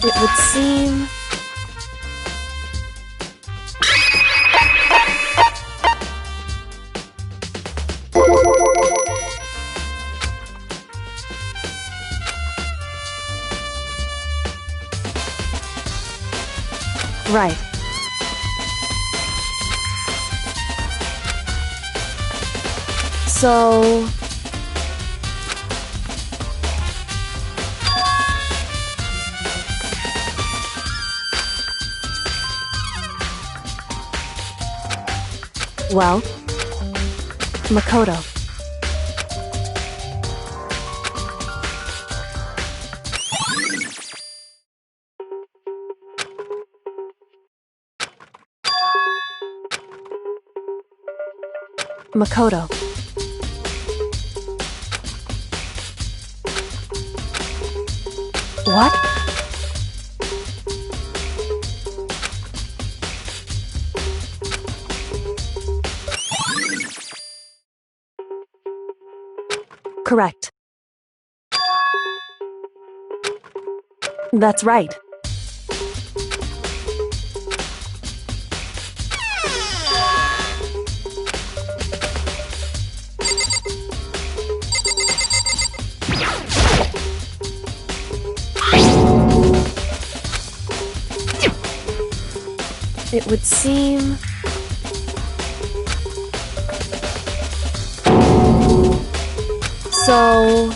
It would seem... Right. So... Well, Makoto. Makoto. What? Correct. That's right. It would seem... So...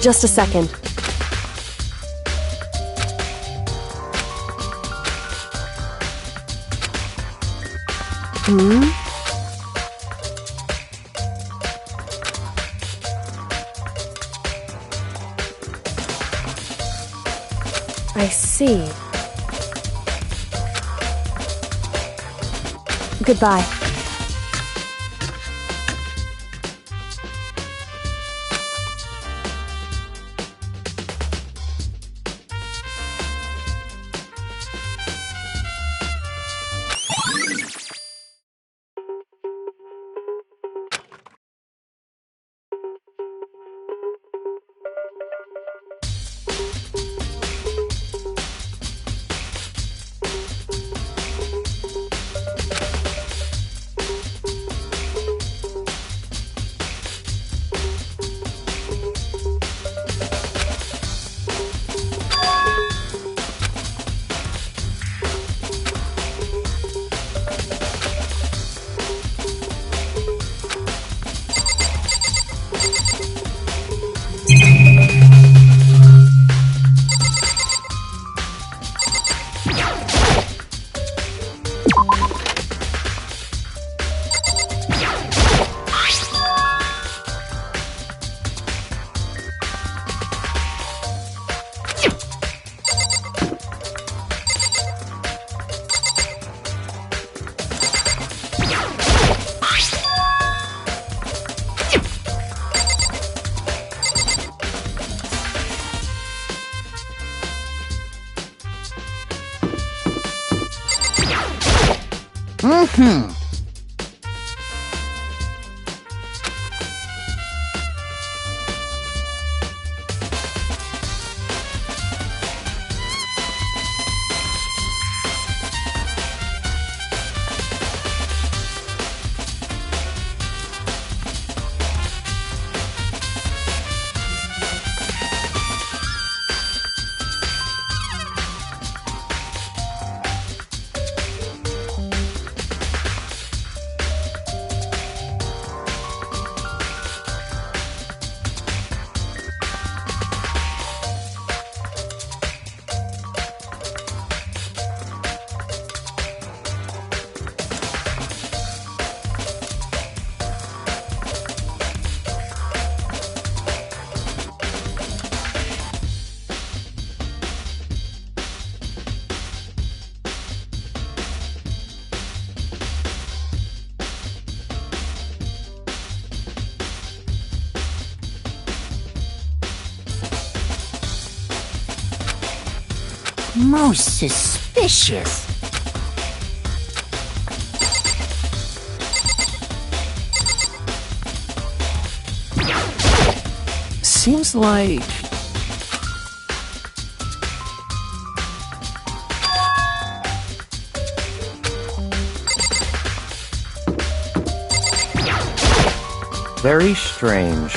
Just a second. I see. Goodbye. Most suspicious. Seems like... very strange.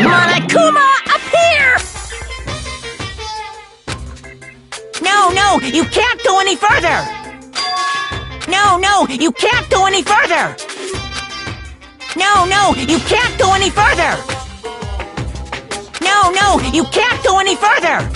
Monokuma, up here! No, you can't go any further! No, you can't go any further! No, you can't go any further! No, you can't go any further!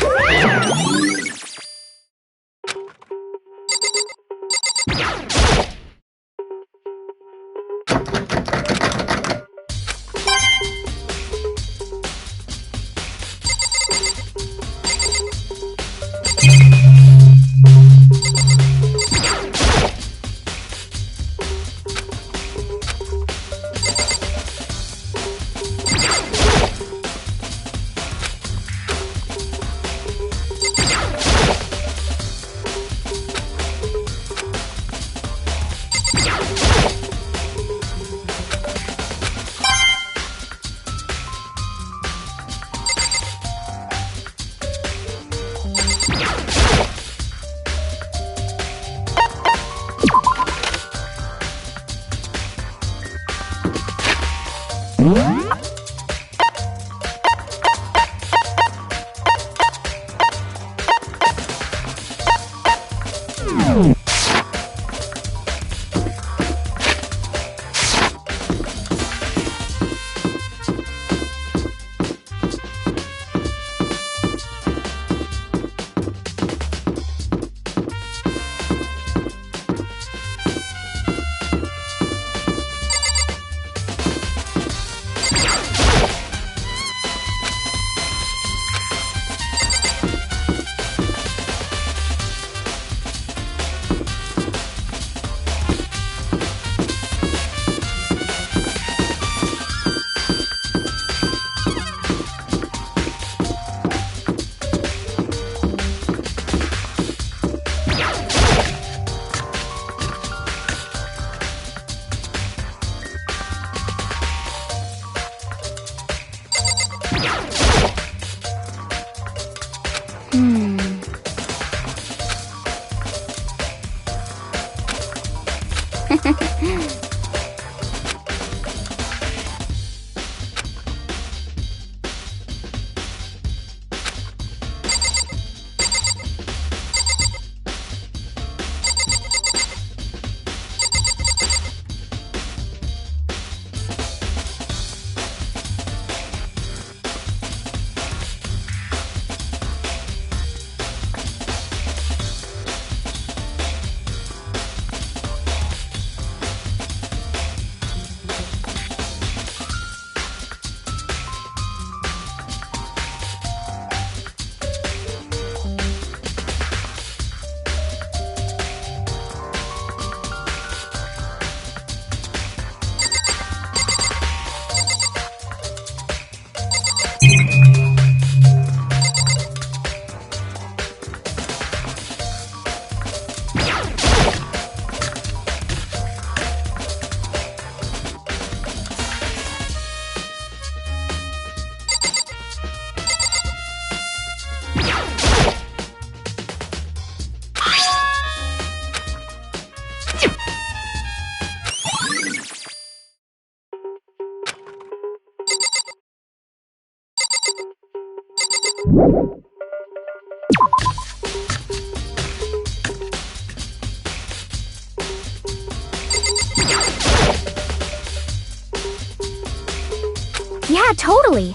Yeah, totally.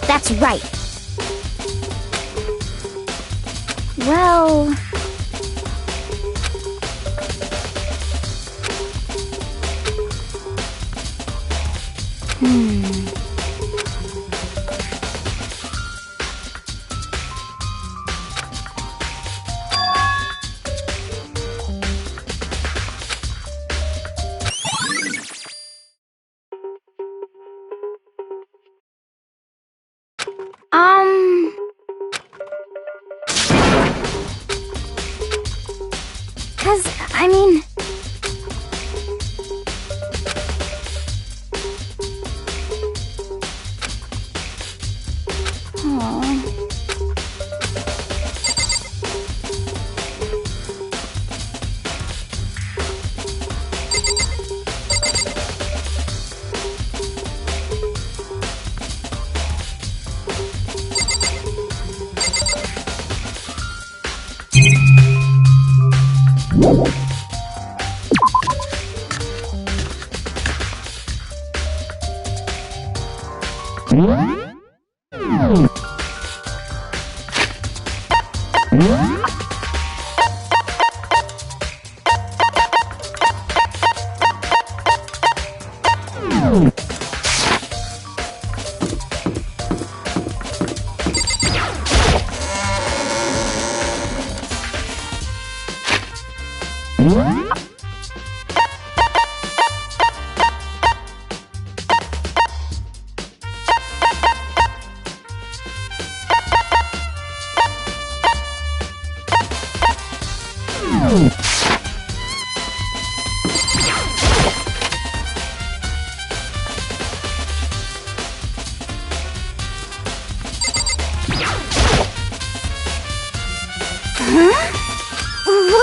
That's right. Well... I mean...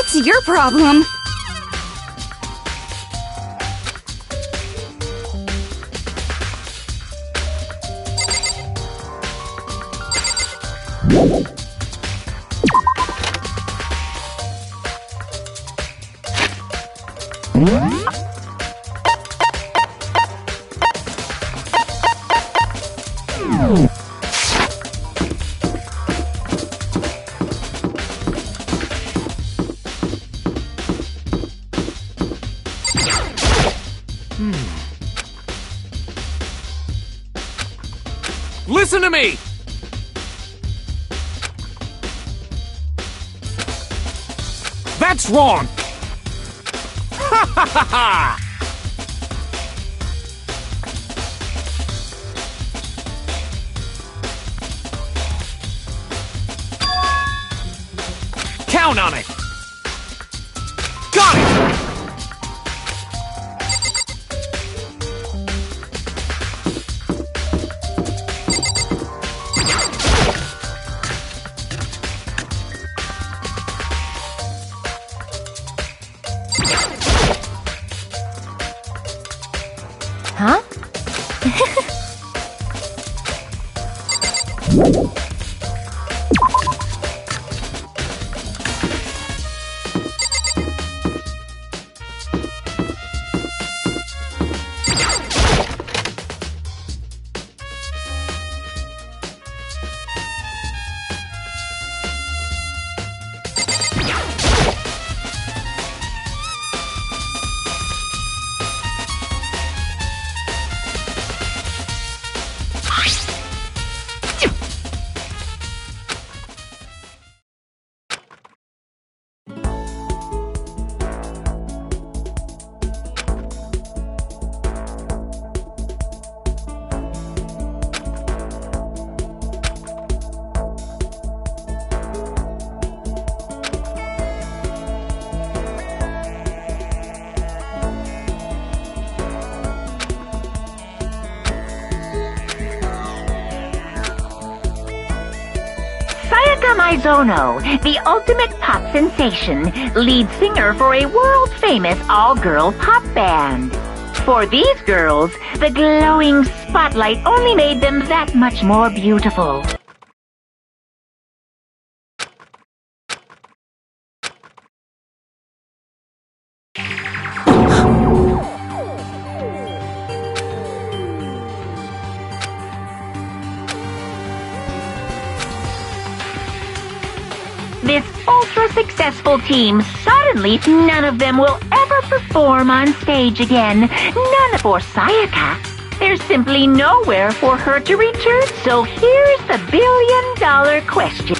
What's your problem? Listen to me! That's wrong! Ha ha ha ha! Count on it! Got it! Huh? Sayaka Mizono, the ultimate pop sensation, lead singer for a world-famous all-girl pop band. For these girls, the glowing spotlight only made them that much more beautiful. This ultra-successful team, suddenly none of them will ever perform on stage again. None for Sayaka. There's simply nowhere for her to return, so here's the billion-dollar question.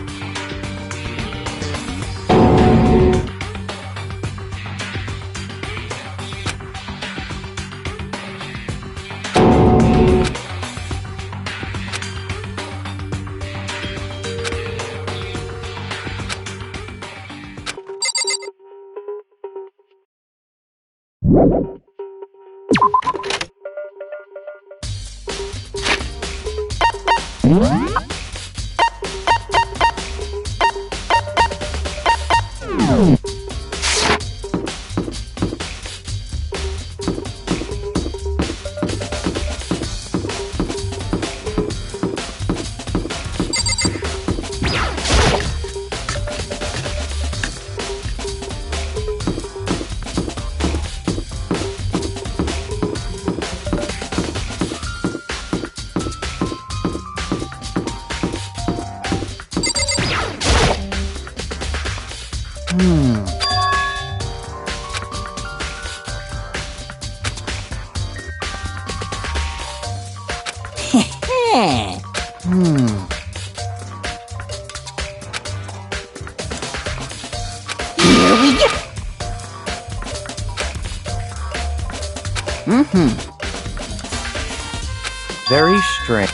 Very strange.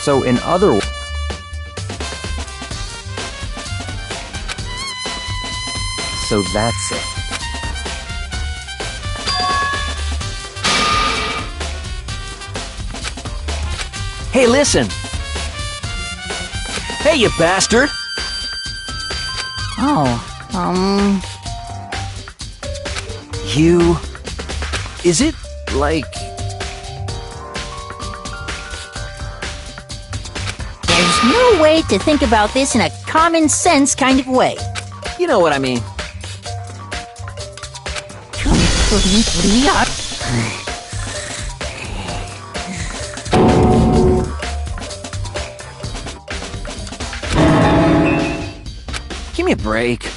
So in other words, so that's it. Hey, listen! Hey, you bastard! You... Is it, like... no way to think about this in a common sense kind of way. You know what I mean. Completely up. Give me a break.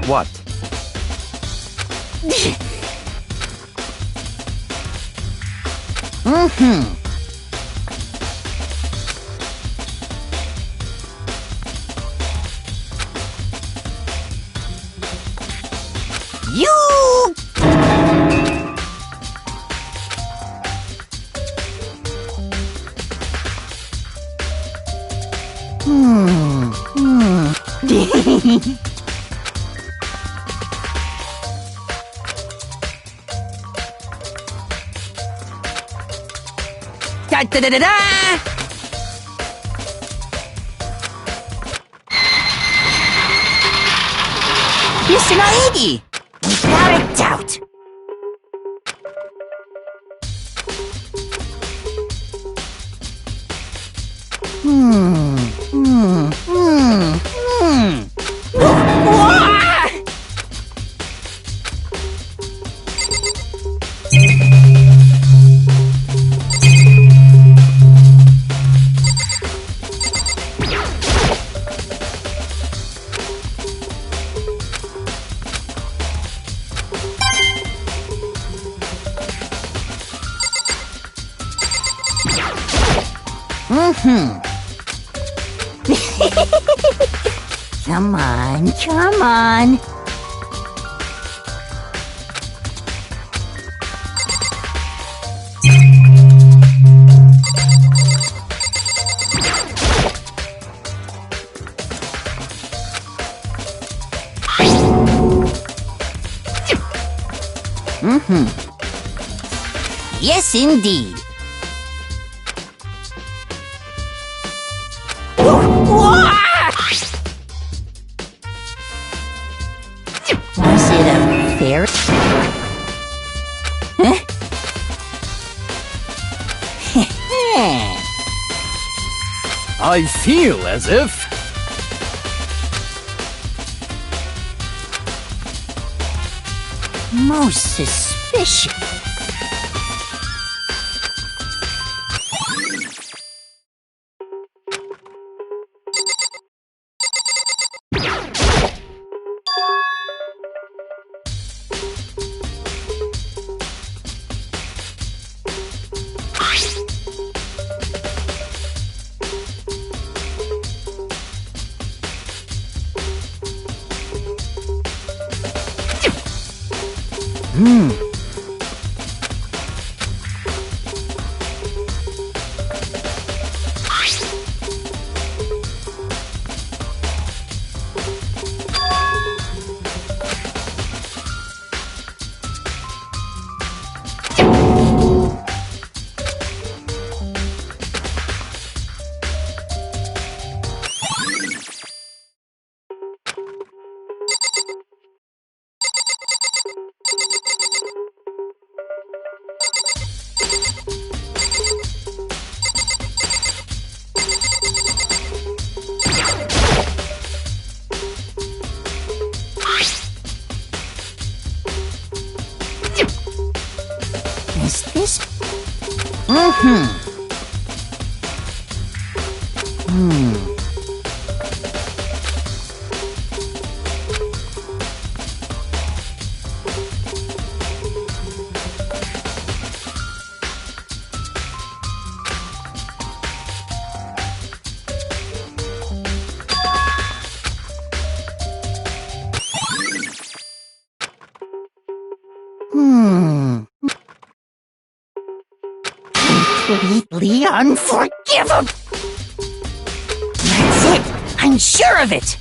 What? You! Da da da da da! Listen, Iggy! Without a doubt. Come on, come on. Yes, indeed. Was it a fairy? I feel as if... Most suspicious. Is this? Completely unforgivable. That's it. I'm sure of it.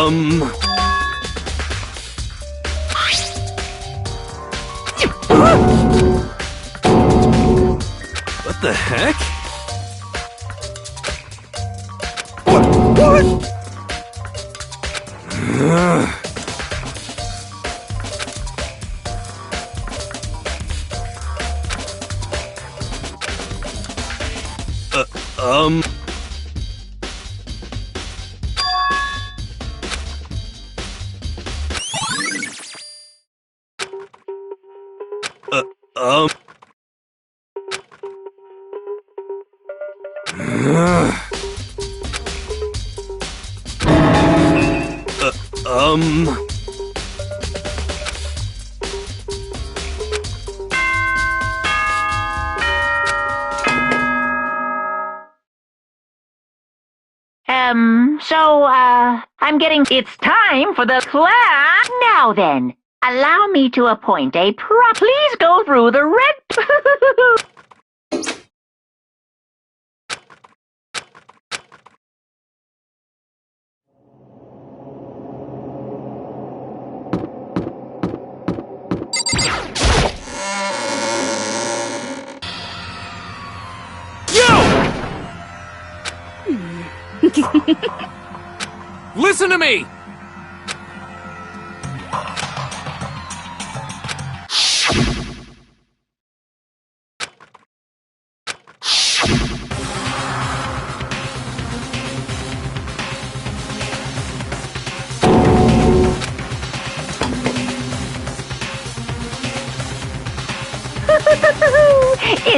What the heck? I'm getting... It's time for the class! Now then, allow me to appoint a Please go through the red... Listen to me!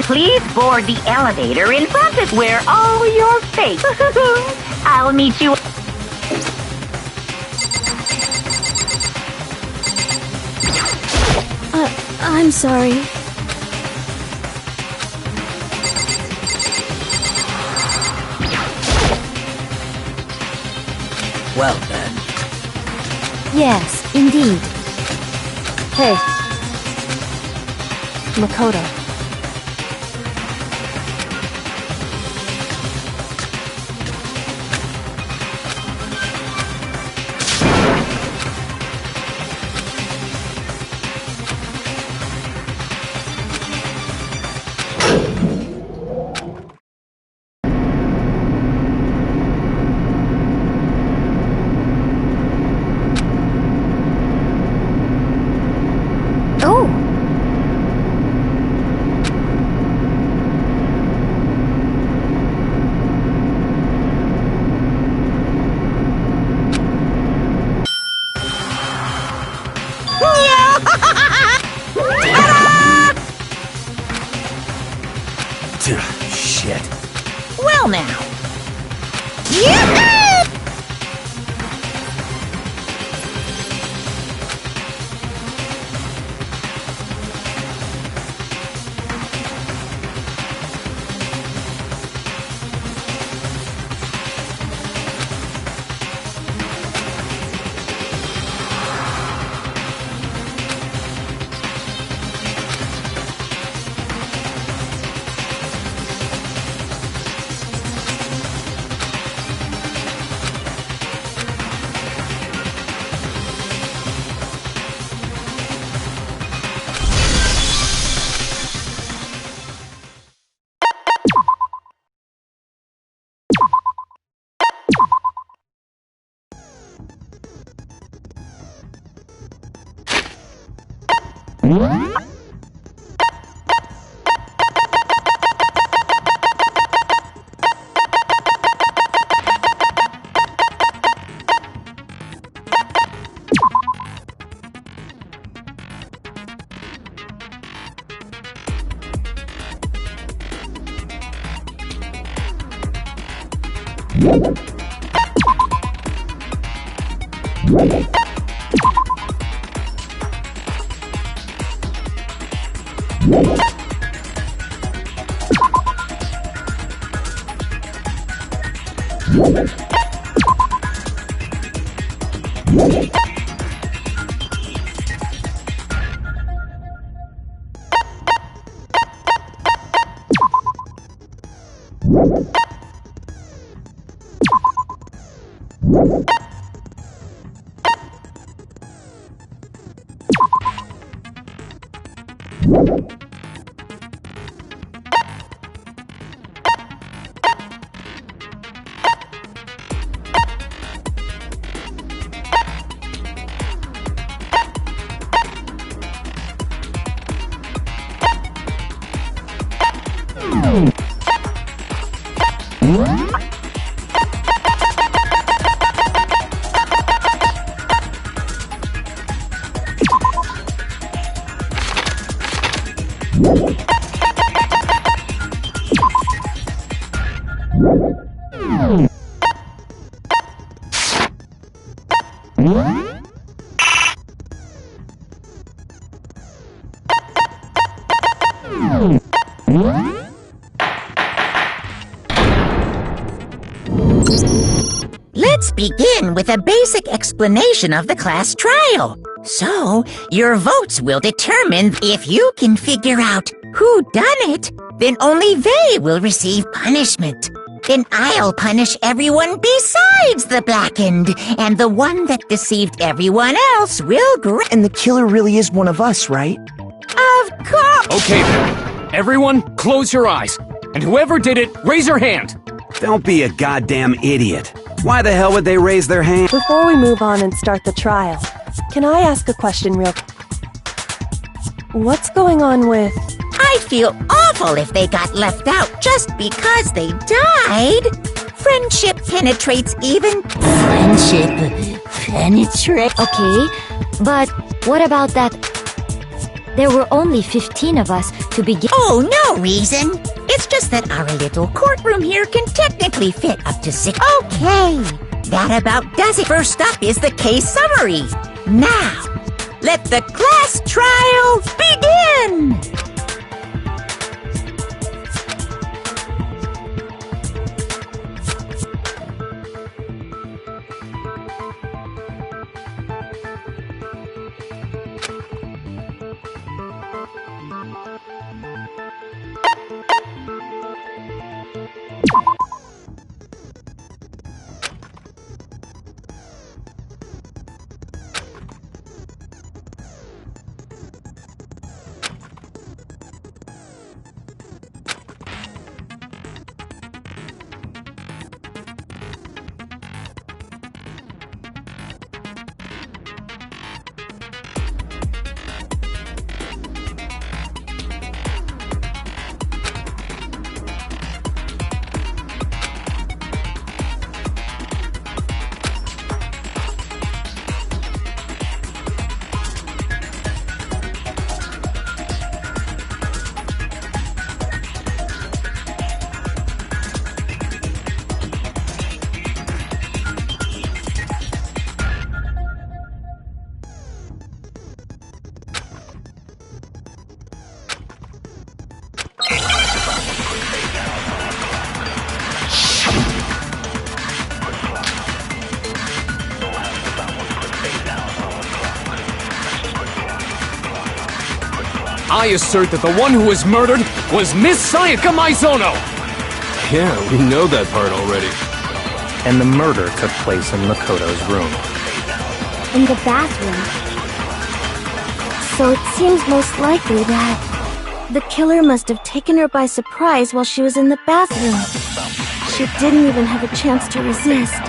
Please board the elevator in front of where all your face. I'll meet you... I'm sorry. Well then. Yes, indeed. Hey. Makoto. Shit. Well now. Let's begin with a basic explanation of the class trial. So, your votes will determine if you can figure out who done it, then only they will receive punishment. Then I'll punish everyone besides the blackened, and the one that deceived everyone else will And the killer really is one of us, right? Of course! Okay then. Everyone, close your eyes. And whoever did it, raise your hand. Don't be a goddamn idiot. Why the hell would they raise their hand? Before we move on and start the trial, can I ask a question real quick? What's going on with... I'd feel awful if they got left out just because they died. Friendship penetrates even... Friendship penetrates... Okay, but what about that? There were only 15 of us to begin. Oh, no reason. It's just that our little courtroom here can technically fit up to 6. Okay, that about does it. First up is the case summary. Now, let the class trial begin! I assert that the one who was murdered was Miss Sayaka Maizono! Yeah, we know that part already. And the murder took place in Makoto's room. In the bathroom. So it seems most likely that the killer must have taken her by surprise while she was in the bathroom. She didn't even have a chance to resist.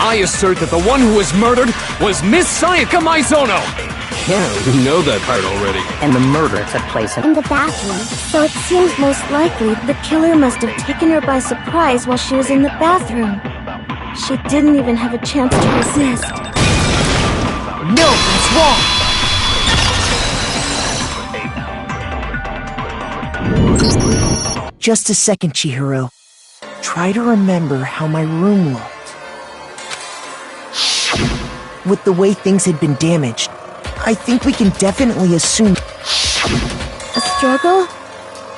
I assert that the one who was murdered was Miss Sayaka Maizono! Yeah, we know that part already. And the murder took place in... In the bathroom. So it seems most likely the killer must have taken her by surprise while she was in the bathroom. She didn't even have a chance to resist. No, that's wrong! Just a second, Chihiro. Try to remember how my room looked. With the way things had been damaged, I think we can definitely assume A struggle?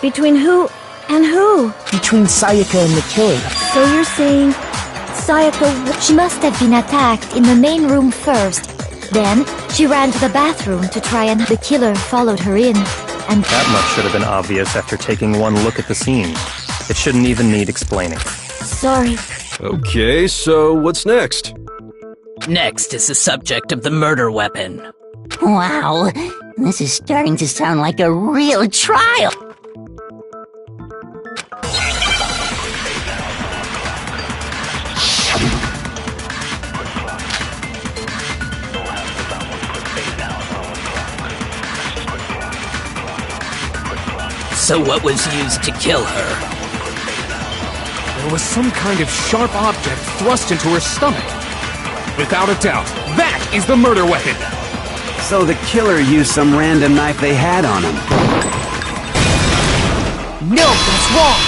Between who and who? between Sayaka and the killer. So you're saying Sayaka... She must have been attacked in the main room first. Then, she ran to the bathroom to try and the killer followed her in. And That much should have been obvious after taking one look at the scene. It shouldn't even need explaining. Sorry. Okay, so what's next? Next is the subject of the murder weapon. Wow, this is starting to sound like a real trial. So what was used to kill her? There was some kind of sharp object thrust into her stomach. Without a doubt, that is the murder weapon! So the killer used some random knife they had on him. No, that's wrong!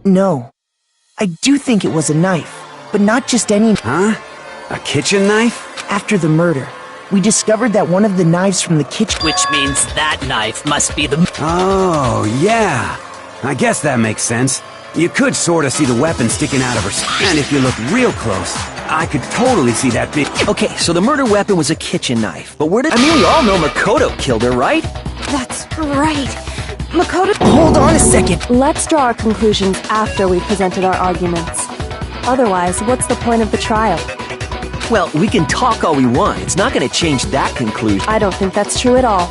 No. I do think it was a knife, but not just any... Huh? A kitchen knife? After the murder, we discovered that one of the knives from the kitchen... Which means that knife must be the... Oh, yeah. I guess that makes sense. You could sort of see the weapon sticking out of her and if you look real close, I could totally see that big... Okay, so the murder weapon was a kitchen knife, but where did... I mean, we all know Makoto killed her, right? That's right. Makoto... Hold on a second! Let's draw our conclusions after we've presented our arguments. Otherwise, what's the point of the trial? Well, we can talk all we want. It's not going to change that conclusion. I don't think that's true at all.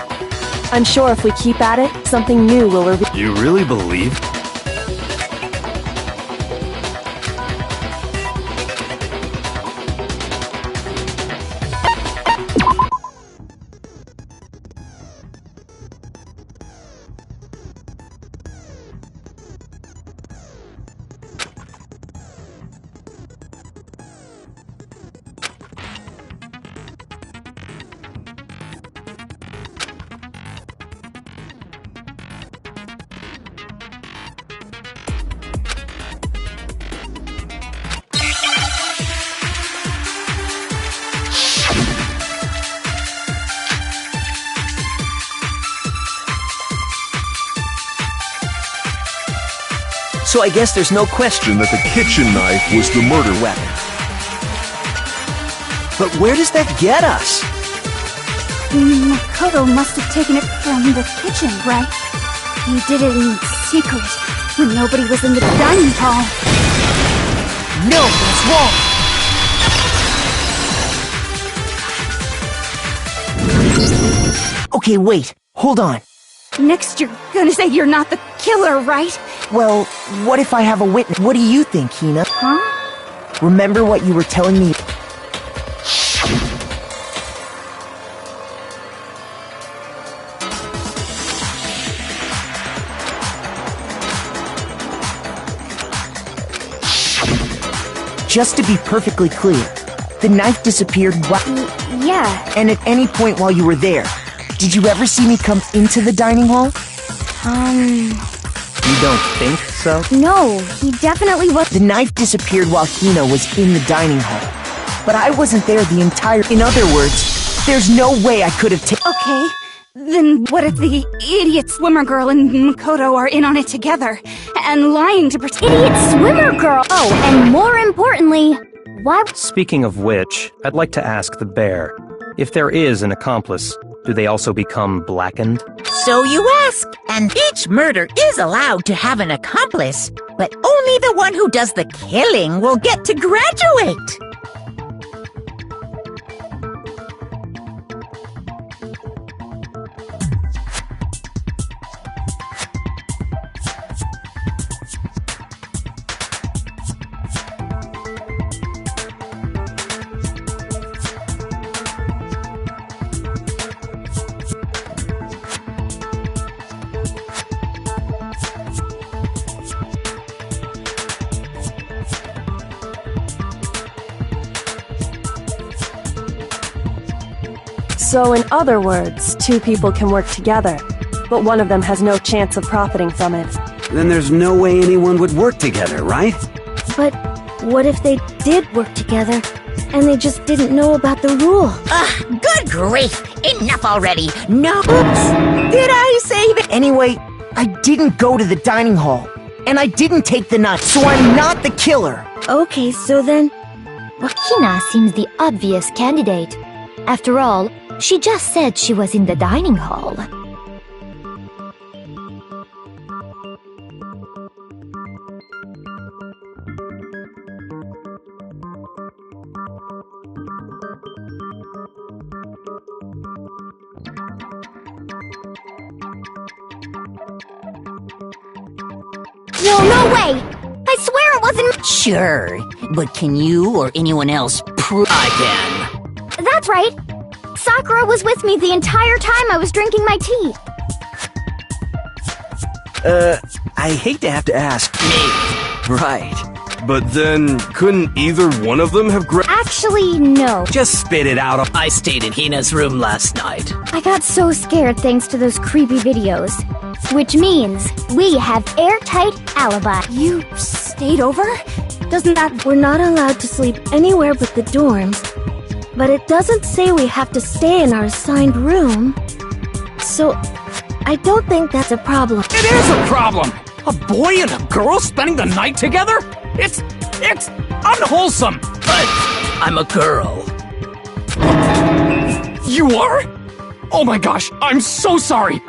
I'm sure if we keep at it, something new will reveal... You really believe? So I guess there's no question that the kitchen knife was the murder weapon. But where does that get us? Makoto must have taken it from the kitchen, right? He did it in secret, when nobody was in the dining hall. No, that's wrong! Okay, wait. Hold on. Next you're gonna say you're not the killer, right? Well, what if I have a witness? What do you think, Hina? Huh? Remember what you were telling me? Just to be perfectly clear, the knife disappeared Yeah. And at any point while you were there, did you ever see me come into the dining hall? You don't think so? No, he definitely was. The knife disappeared while Hina was in the dining hall. But I wasn't there the entire... In other words, there's no way I could have taken... Okay, then what if the idiot swimmer girl and Makoto are in on it together, and lying to pretend... Idiot swimmer girl! Oh, and more importantly, why... Speaking of which, I'd like to ask the bear, if there is an accomplice, do they also become blackened? So you ask, and each murder is allowed to have an accomplice, but only the one who does the killing will get to graduate. So in other words, two people can work together, but one of them has no chance of profiting from it. then there's no way anyone would work together, right? But what if they did work together, and they just didn't know about the rule? Ugh, good grief! Enough already! No! Oops! Did I say that? Anyway, I didn't go to the dining hall, and I didn't take the knife, so I'm not the killer. Okay, so then... Hina seems the obvious candidate. After all, she just said she was in the dining hall. No way! I swear it wasn't... Sure, but can you or anyone else prove I can. That's right! Sakura was with me the entire time I was drinking my tea. I hate to have to ask. Me. Right. But then, couldn't either one of them have grabbed? Actually, no. Just spit it out. I stayed in Hina's room last night. I got so scared thanks to those creepy videos. Which means we have airtight alibi. You stayed over? Doesn't that... We're not allowed to sleep anywhere but the dorms. But it doesn't say we have to stay in our assigned room. So, I don't think that's a problem. It is a problem! A boy and a girl spending the night together? It's unwholesome! But I'm a girl. You are? Oh my gosh, I'm so sorry!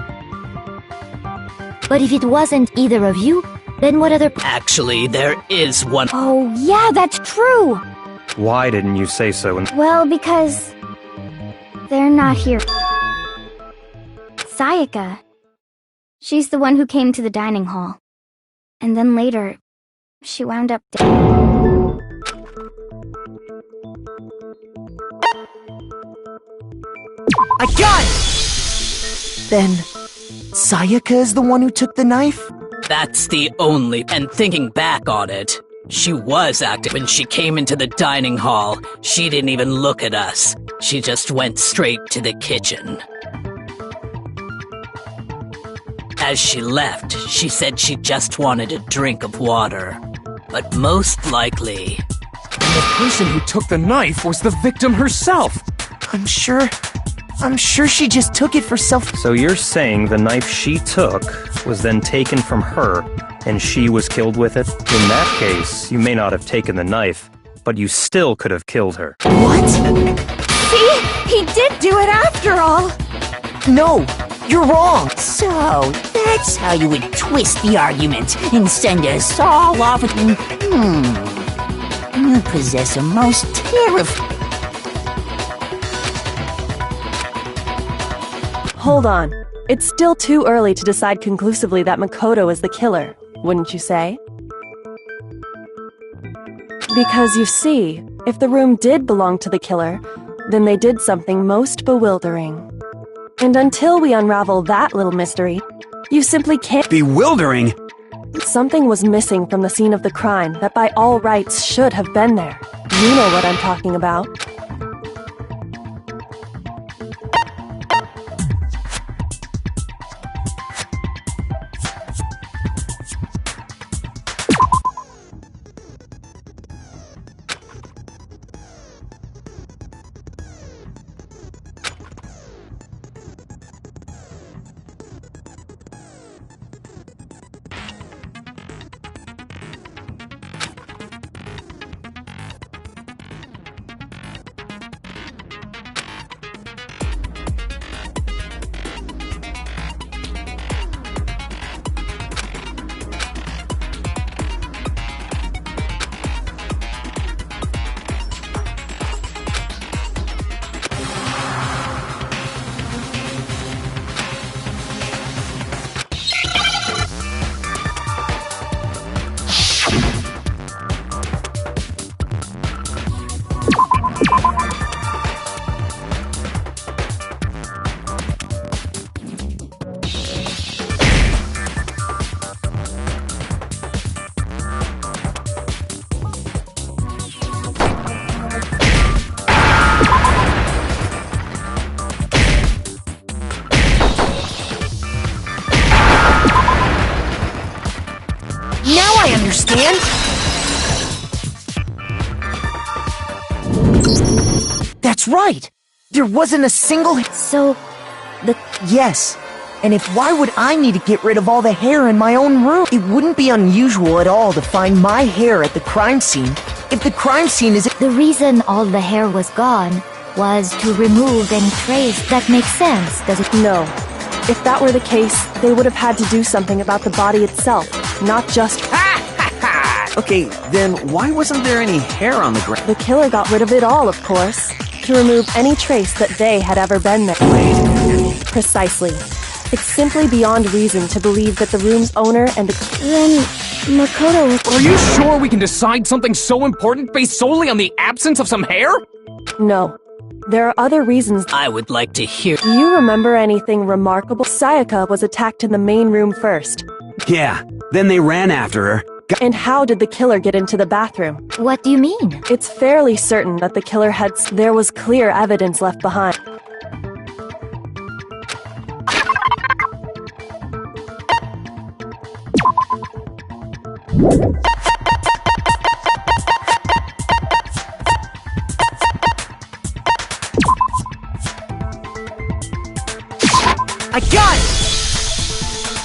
But if it wasn't either of you, then what other... Actually, there is one. Oh, yeah, that's true! Why didn't you say so? Well, because... they're not here. Sayaka. She's the one who came to the dining hall. And then later, she wound up dead. I got it! Then, Sayaka is the one who took the knife? That's the only... And thinking back on it, she was active when she came into the dining hall. She didn't even look at us. She just went straight to the kitchen. As she left, she said she just wanted a drink of water. But most likely... And the person who took the knife was the victim herself! I'm sure she just took it for self... So you're saying the knife she took was then taken from her, and she was killed with it? In that case, you may not have taken the knife, but you still could have killed her. What? See? He did do it after all! No, you're wrong! So, that's how you would twist the argument and send us all off with... You possess a most terrifying... Hold on. It's still too early to decide conclusively that Makoto is the killer, wouldn't you say? Because you see, if the room did belong to the killer, then they did something most bewildering. And until we unravel that little mystery, you simply can't— Bewildering? Something was missing from the scene of the crime that by all rights should have been there. You know what I'm talking about. That's right! There wasn't a single... So, Yes. And why would I need to get rid of all the hair in my own room? It wouldn't be unusual at all to find my hair at the crime scene if the crime scene is... The reason all the hair was gone was to remove any trace. That makes sense, does it? No. If that were the case, they would have had to do something about the body itself, not just... Okay, then why wasn't there any hair on the ground? The killer got rid of it all, of course, to remove any trace that they had ever been there. Precisely. It's simply beyond reason to believe that the room's owner and the... then Makoto... Are you sure we can decide something so important based solely on the absence of some hair? No. There are other reasons. I would like to hear... Do you remember anything remarkable? Sayaka was attacked in the main room first. Yeah, then they ran after her. And how did the killer get into the bathroom? What do you mean? It's fairly certain that the killer had... There was clear evidence left behind. I got it!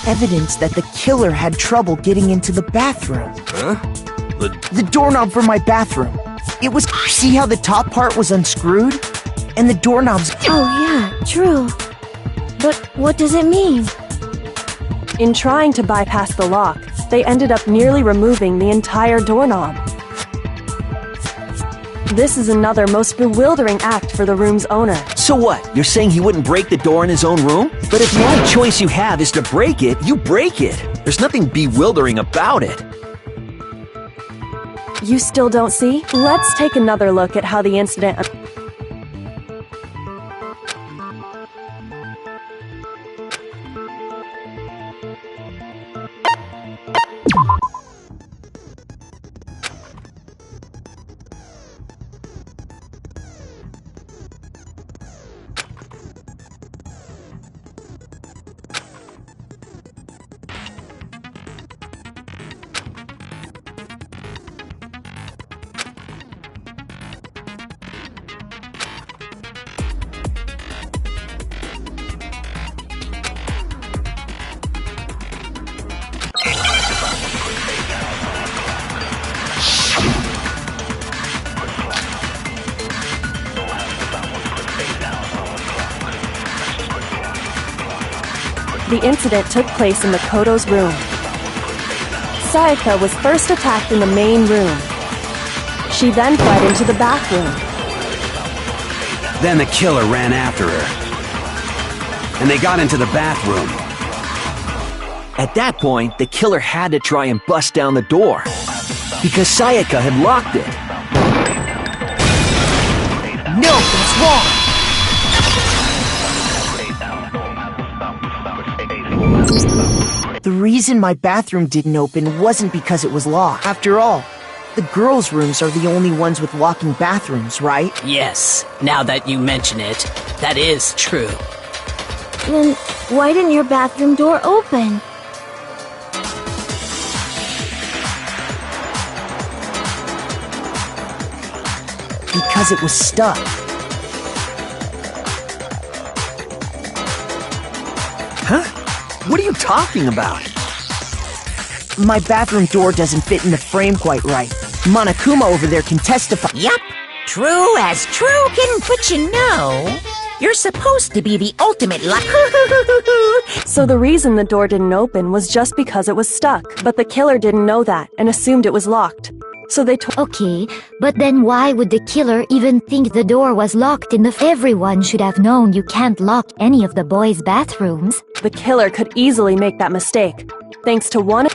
Evidence that the killer had trouble getting into the bathroom. Huh? The doorknob for my bathroom. It was... See how the top part was unscrewed? And the doorknob's... Oh yeah, true. But what does it mean? In trying to bypass the lock, they ended up nearly removing the entire doorknob. This is another most bewildering act for the room's owner. So what? You're saying he wouldn't break the door in his own room? But if the only choice you have is to break it, you break it. There's nothing bewildering about it. You still don't see? Let's take another look at how the incident... The incident took place in Makoto's room. Sayaka was first attacked in the main room. She then fled into the bathroom. Then the killer ran after her. And they got into the bathroom. At that point, the killer had to try and bust down the door. Because Sayaka had locked it. No, that's wrong! The reason my bathroom didn't open wasn't because it was locked. After all, the girls' rooms are the only ones with locking bathrooms, right? Yes, now that you mention it, that is true. Then why didn't your bathroom door open? Because it was stuck. Huh? What are you talking about? My bathroom door doesn't fit in the frame quite right. Monokuma over there can testify. Yup. True as true can put you know. You're supposed to be the ultimate luck. So the reason the door didn't open was just because it was stuck. But the killer didn't know that and assumed it was locked. So they Okay, but then why would the killer even think the door was locked in the... Everyone should have known you can't lock any of the boys' bathrooms. The killer could easily make that mistake, thanks to one...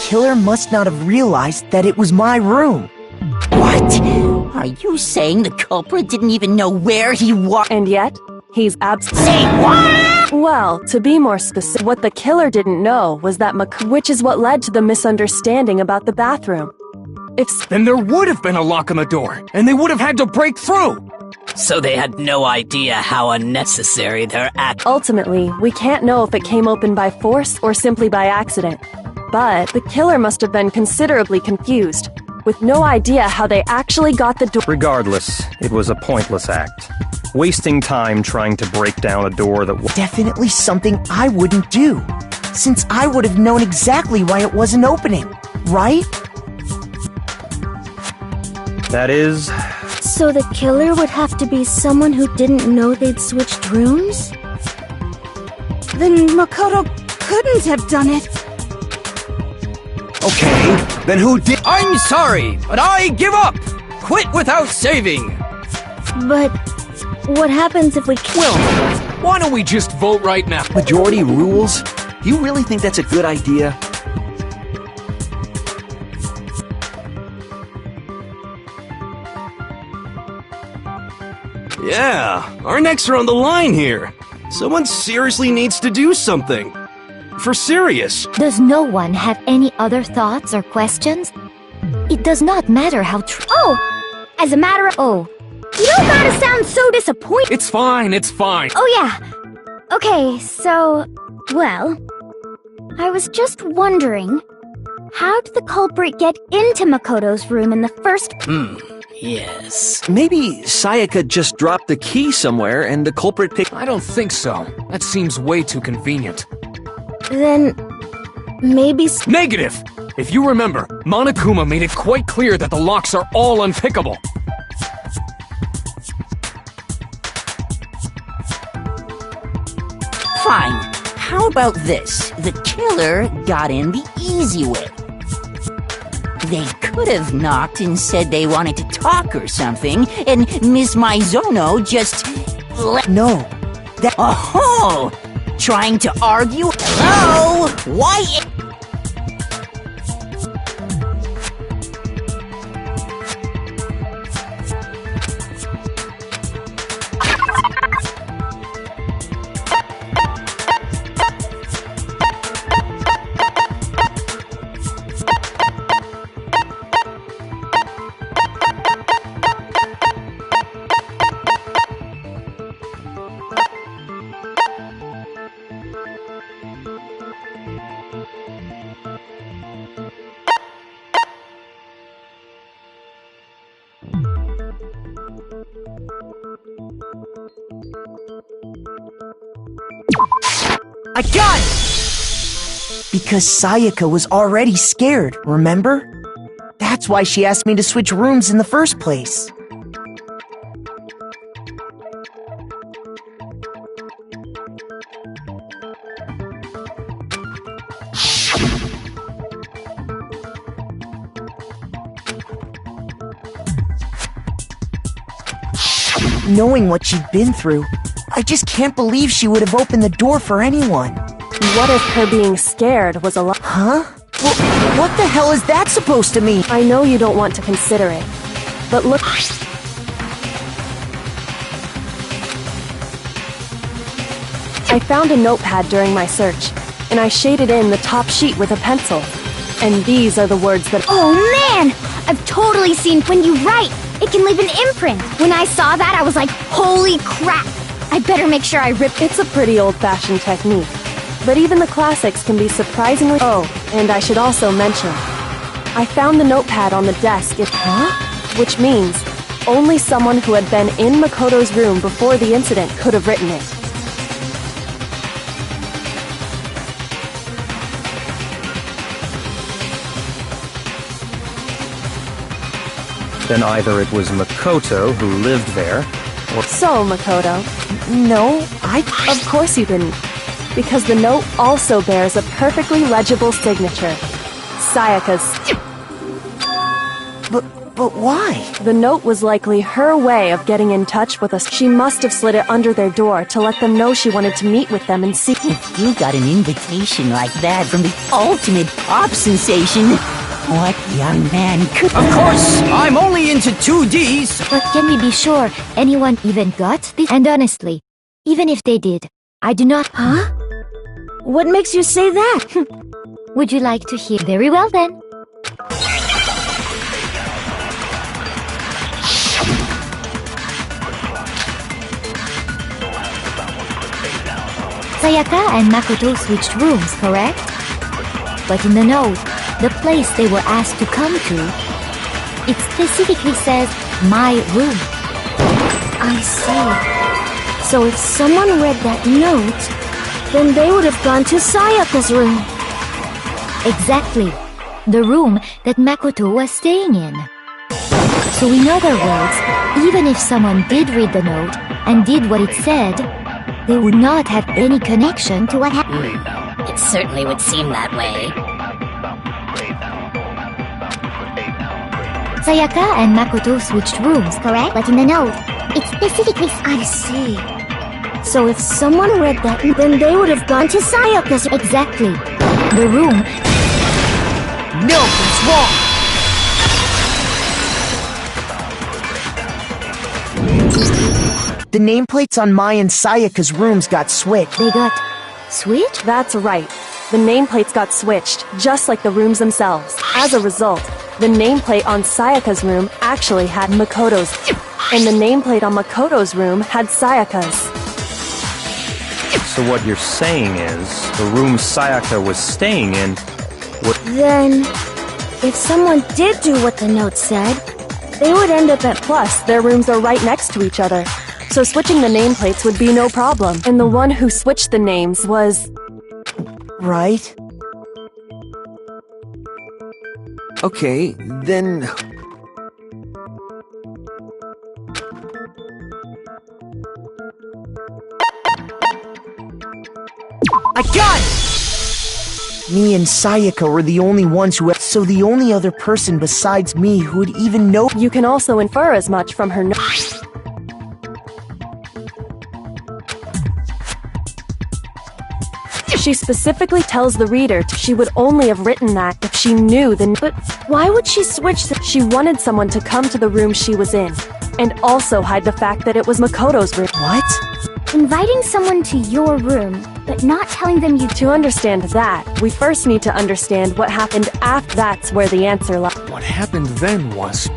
killer must not have realized that it was my room. What? Are you saying the culprit didn't even know where he was? And yet, he's Say what? Well, to be more specific, what the killer didn't know was that which is what led to the misunderstanding about the bathroom. Then there would have been a lock on the door, and they would have had to break through! So they had no idea how unnecessary their act. Ultimately, we can't know if it came open by force or simply by accident. But the killer must have been considerably confused, with no idea how they actually got the door. Regardless, it was a pointless act. Wasting time trying to break down a door that was definitely something I wouldn't do, since I would have known exactly why it wasn't opening, right? That is... So the killer would have to be someone who didn't know they'd switched rooms? Then Makoto couldn't have done it. Okay, then who did? I'm sorry, but I give up! Quit without saving! But what happens if we Well, why don't we just vote right now? Majority rules? Do you really think that's a good idea? Yeah, our necks are on the line here. Someone seriously needs to do something. For serious. Does no one have any other thoughts or questions? It does not matter how Oh! As a matter of... Oh. You don't gotta sound so disappointed. It's fine, it's fine. Oh yeah. Okay, so... Well... I was just wondering... How did the culprit get into Makoto's room in the first... Yes. Maybe Sayaka just dropped the key somewhere and the culprit picked... I don't think so. That seems way too convenient. Then... Maybe... Negative! If you remember, Monokuma made it quite clear that the locks are all unpickable. Fine. How about this? The killer got in the easy way. They could have knocked and said they wanted to talk or something, and Miss Maizono just... No. That... Oh! Trying to argue? Hello? Why... I got it! Because Sayaka was already scared, remember? That's why she asked me to switch rooms in the first place. Knowing what she'd been through, I just can't believe she would have opened the door for anyone. What if her being scared was a lie? Huh? Well, what the hell is that supposed to mean? I know you don't want to consider it, but look... I found a notepad during my search, and I shaded in the top sheet with a pencil. And these are the words that... Oh man! I've totally seen when you write, it can leave an imprint. When I saw that, I was like, holy crap! I better make sure I rip... It's a pretty old-fashioned technique, but even the classics can be surprisingly... Oh, and I should also mention, I found the notepad on the desk. Which means only someone who had been in Makoto's room before the incident could have written it. Then either it was Makoto who lived there, or... So, Makoto. No, Of course you didn't. Because the note also bears a perfectly legible signature. Sayaka's... But why? The note was likely her way of getting in touch with us. She must have slid it under their door to let them know she wanted to meet with them and see. If you got an invitation like that from the ultimate pop sensation, what young man could... Of course, I'm only into 2Ds. But can we be sure anyone even got this? And honestly, even if they did, I do not... Huh? What makes you say that? Would you like to hear? Very well then. Sayaka and Makoto switched rooms, correct? But in the note, the place they were asked to come to, it specifically says, my room. I see. So if someone read that note, then they would have gone to Sayaka's room. Exactly. The room that Makoto was staying in. So in other words, even if someone did read the note and did what it said, they would not have any connection to what happened. It certainly would seem that way. Sayaka and Makoto switched rooms, correct? But in the note, it specifically... I see. So if someone read that, then they would have gone to Sayaka's... Exactly. The room... No, that's wrong! The nameplates on my and Sayaka's rooms got switched. They got... switched? That's right. The nameplates got switched, just like the rooms themselves. As a result, the nameplate on Sayaka's room actually had Makoto's, and the nameplate on Makoto's room had Sayaka's. So what you're saying is, the room Sayaka was staying in would... Then, if someone did do what the note said, they would end up at... Plus, their rooms are right next to each other. So switching the nameplates would be no problem. And the one who switched the names was... Right? Okay, then... I got it! Me and Sayaka were the only ones who... So the only other person besides me who would even know... You can also infer as much from her note. She specifically tells the reader she would only have written that if she knew the... But why would she switch the... She wanted someone to come to the room she was in, and also hide the fact that it was Makoto's room. What? Inviting someone to your room, but not telling them you... To understand that, we first need to understand what happened after. That's where the answer lies. What happened then was,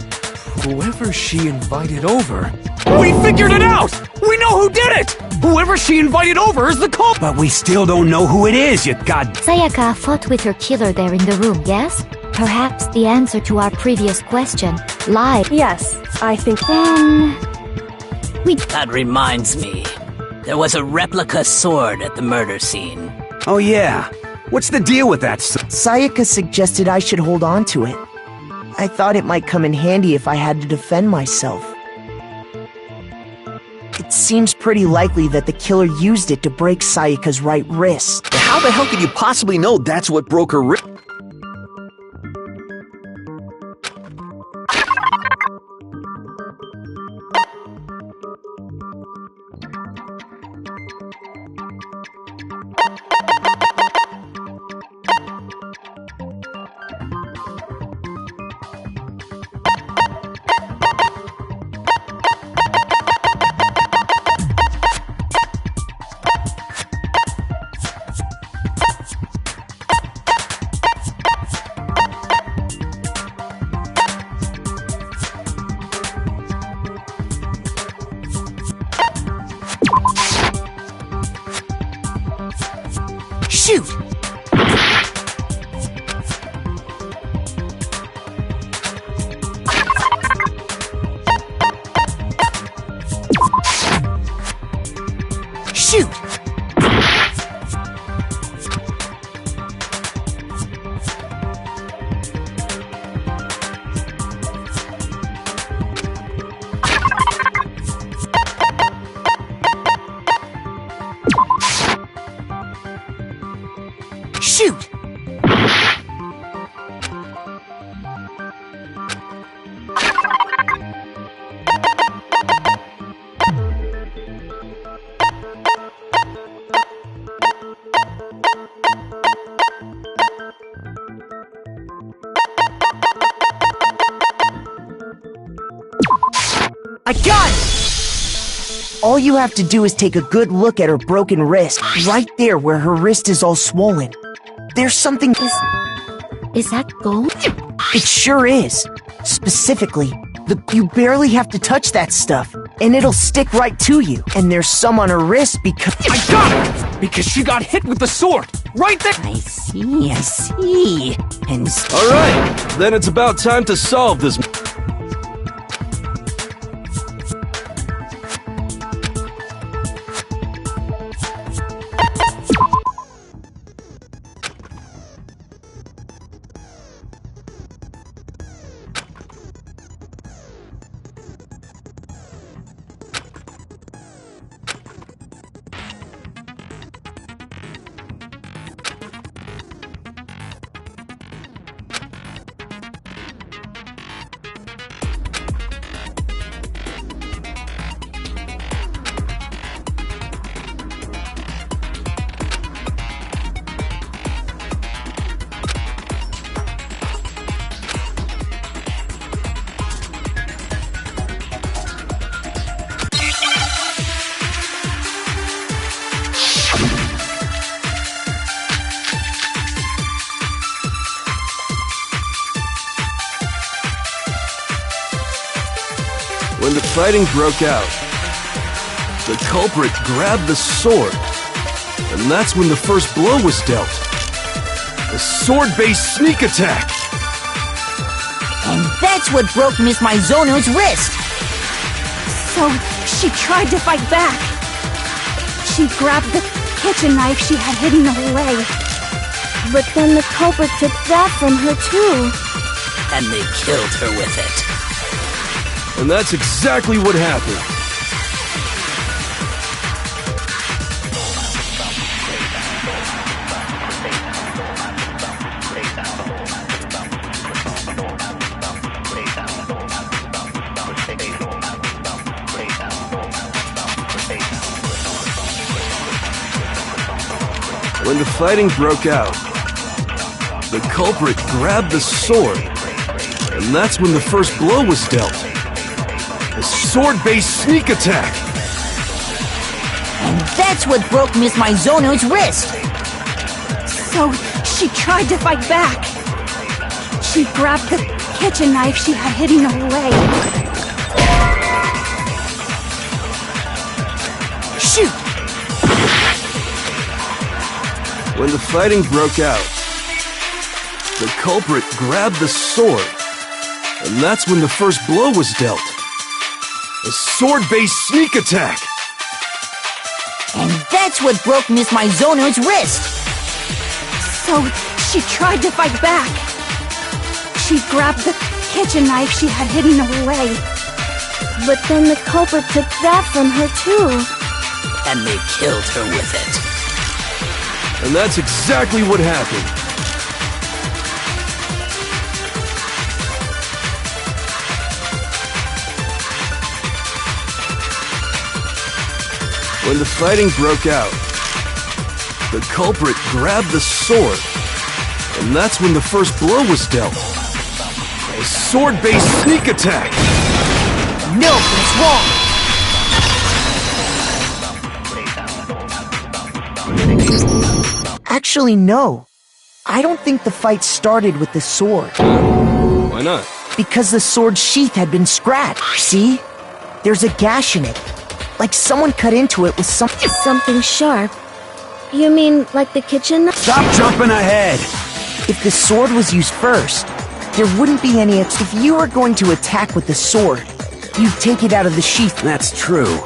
whoever she invited over... We figured it out! We know who did it! Whoever she invited over is the culprit! But we still don't know who it is, you god... Sayaka fought with her killer there in the room, yes? Perhaps the answer to our previous question lied. Yes, I think... Then... That reminds me. There was a replica sword at the murder scene. Oh yeah. What's the deal with that? Sayaka suggested I should hold on to it. I thought it might come in handy if I had to defend myself. It seems pretty likely that the killer used it to break Sayaka's right wrist. How the hell could you possibly know that's what broke her wrist? I got it! All you have to do is take a good look at her broken wrist, right there where her wrist is all swollen. There's something... Is that gold? It sure is. Specifically, you barely have to touch that stuff, and it'll stick right to you. And there's some on her wrist because... I got it! Because she got hit with the sword! Right there! I see. And... Alright, then it's about time to solve this... When the fighting broke out, the culprit grabbed the sword, and that's when the first blow was dealt. A sword-based sneak attack! And that's what broke Miss Mizono's wrist! So, she tried to fight back. She grabbed the kitchen knife she had hidden away. But then the culprit took that from her too. And they killed her with it. And that's exactly what happened. When the fighting broke out, the culprit grabbed the sword, and that's when the first blow was dealt. A sword-based sneak attack! And that's what broke Miss Mizono's wrist! So, she tried to fight back. She grabbed the kitchen knife she had hidden away. Shoot! When the fighting broke out, the culprit grabbed the sword, and that's when the first blow was dealt. A sword-based sneak attack! And that's what broke Miss Mizono's wrist! So, she tried to fight back. She grabbed the kitchen knife she had hidden away. But then the culprit took that from her too. And they killed her with it. And that's exactly what happened. When the fighting broke out, the culprit grabbed the sword, and that's when the first blow was dealt. A sword-based sneak attack! No, that's wrong! Actually, no. I don't think the fight started with the sword. Why not? Because the sword's sheath had been scratched. See? There's a gash in it. Like someone cut into it with something sharp. You mean like the kitchen knife? Stop jumping ahead! If the sword was used first, there wouldn't be any... If you were going to attack with the sword, you'd take it out of the sheath. That's true.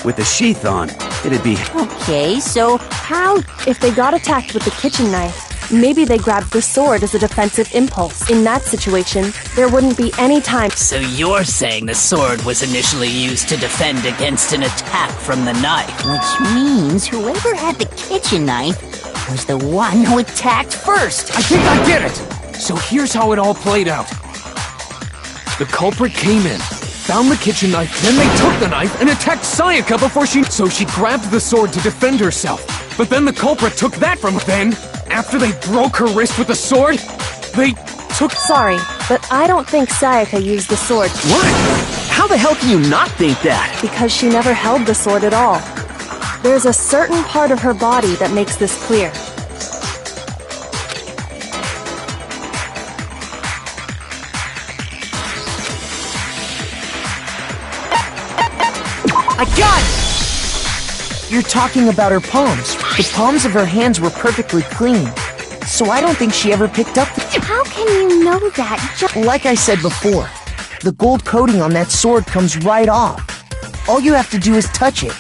With the sheath on, it'd be... Okay, so how... If they got attacked with the kitchen knife, maybe they grabbed the sword as a defensive impulse. In that situation, there wouldn't be any time... So you're saying the sword was initially used to defend against an attack from the knife? Which means whoever had the kitchen knife was the one who attacked first. I think I get it! So here's how it all played out. The culprit came in, found the kitchen knife, then they took the knife and attacked Sayaka before she... So she grabbed the sword to defend herself. But then the culprit took that from her. Then, after they broke her wrist with the sword, they took... Sorry, but I don't think Sayaka used the sword. What? How the hell can you not think that? Because she never held the sword at all. There's a certain part of her body that makes this clear. I got it! You're talking about her palms. The palms of her hands were perfectly clean. So I don't think she ever picked up the... How can you know that? Like I said before, the gold coating on that sword comes right off. All you have to do is touch it.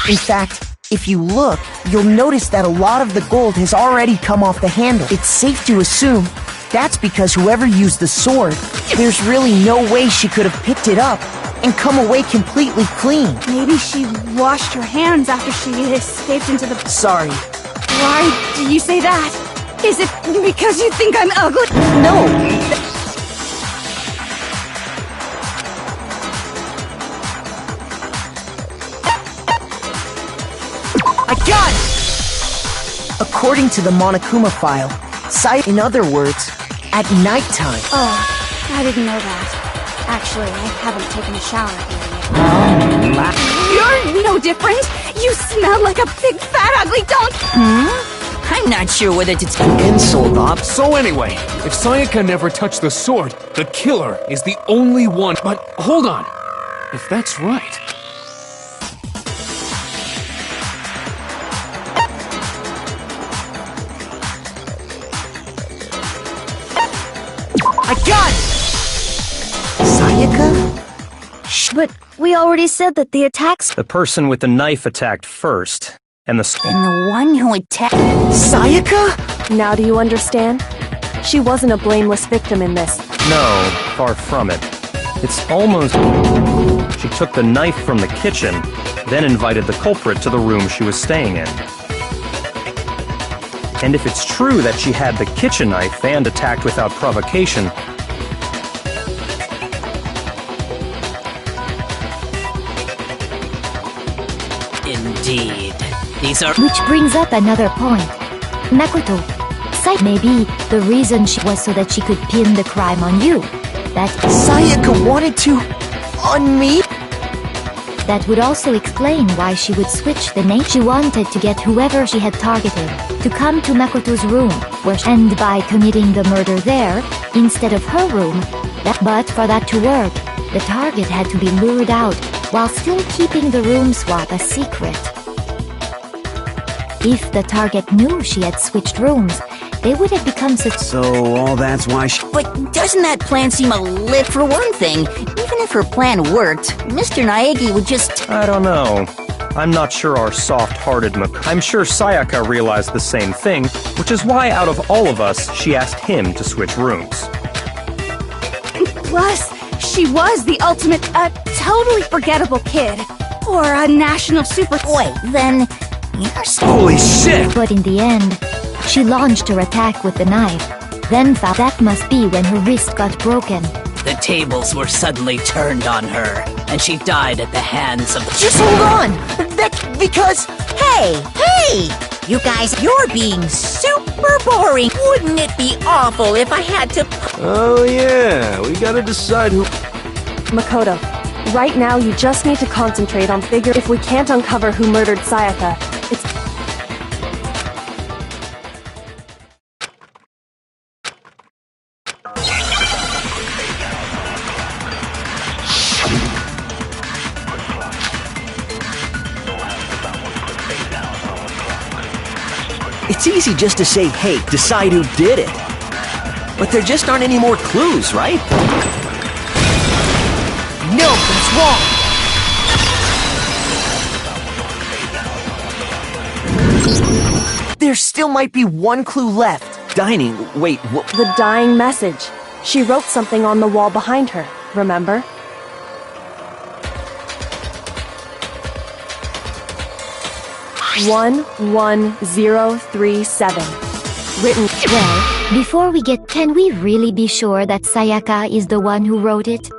In fact, if you look, you'll notice that a lot of the gold has already come off the handle. It's safe to assume that's because whoever used the sword, there's really no way she could have picked it up and come away completely clean. Maybe she washed her hands after she escaped into the... Sorry. Why do you say that? Is it because you think I'm ugly? No! I got it! According to the Monokuma file, in other words, at nighttime. Oh, I didn't know that. Actually, I haven't taken a shower here yet. You're no different! You smell like a big fat ugly donkey! I'm not sure whether to An insult, Op. So anyway, if Sayaka never touched the sword, the killer is the only one. But hold on. If that's right... I got it! Sayaka? But we already said that the attacks... The person with the knife attacked first, and the... And the one who attacked... Sayaka? Now do you understand? She wasn't a blameless victim in this. No, far from it. It's almost... She took the knife from the kitchen, then invited the culprit to the room she was staying in. And if it's true that she had the kitchen knife and attacked without provocation... Indeed. These are... Which brings up another point. Makoto, maybe the reason she was so that she could pin the crime on you. That... Sayaka wanted to... on me? That would also explain why she would switch the name. She wanted to get whoever she had targeted to come to Makoto's room, and by committing the murder there, instead of her room. But for that to work, the target had to be lured out, while still keeping the room swap a secret. If the target knew she had switched rooms, they would have become such... So all that's why she... But doesn't that plan seem a lit? For one thing, even if her plan worked, Mr. Naegi would just... I don't know. I'm not sure our soft-hearted I'm sure Sayaka realized the same thing, which is why out of all of us, she asked him to switch rooms. Plus, she was the ultimate, totally forgettable kid. Or a national super... Wait, then... Holy shit! But in the end, she launched her attack with the knife, then thought that must be when her wrist got broken. The tables were suddenly turned on her, and she died at the hands of... Just hold on! That's because... Hey! You guys, you're being super boring. Wouldn't it be awful if I had to... Oh yeah, we gotta decide who... Makoto, right now you just need to concentrate on figure if we can't uncover who murdered Sayaka. It's... It's easy just to say, hey, decide who did it. But there just aren't any more clues, right? No, that's wrong! There still might be one clue left. Dining, wait, what? The dying message. She wrote something on the wall behind her, remember? "11037." Written... Well, before we get... Can we really be sure that Sayaka is the one who wrote it?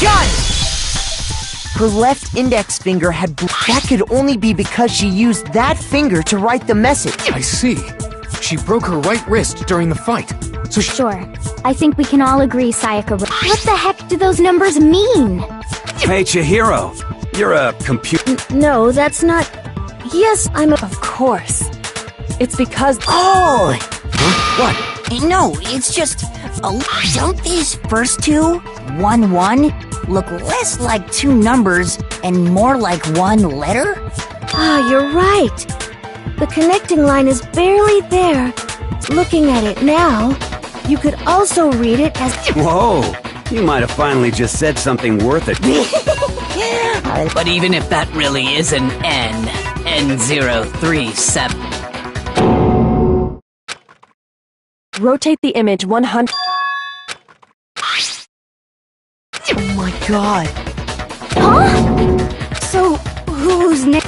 got it! Her left index finger had that could only be because she used that finger to write the message. I see. She broke her right wrist during the fight. So Sure. I think we can all agree Sayaka. What the heck do those numbers mean? Hey, Chihiro. You're a computer. No, that's not... Yes, I'm a... Of course. It's because... Oh! What? No, it's just... don't these first two, 1-1, look less like two numbers and more like one letter? Ah, you're right. The connecting line is barely there. Looking at it now, you could also read it as... Whoa! You might have finally just said something worth it. But even if that really is an N037... Rotate the image 100... Oh my god. Huh? So, whose name?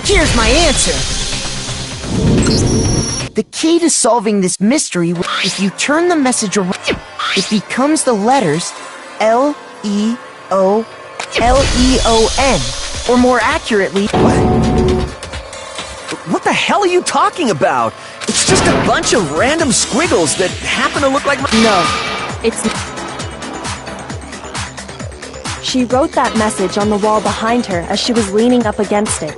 Here's my answer! The key to solving this mystery, if you turn the message around, it becomes the letters L-E-O-L-E-O-N. Or more accurately... What the hell are you talking about? It's just a bunch of random squiggles that happen to look like... No, it's... She wrote that message on the wall behind her as she was leaning up against it.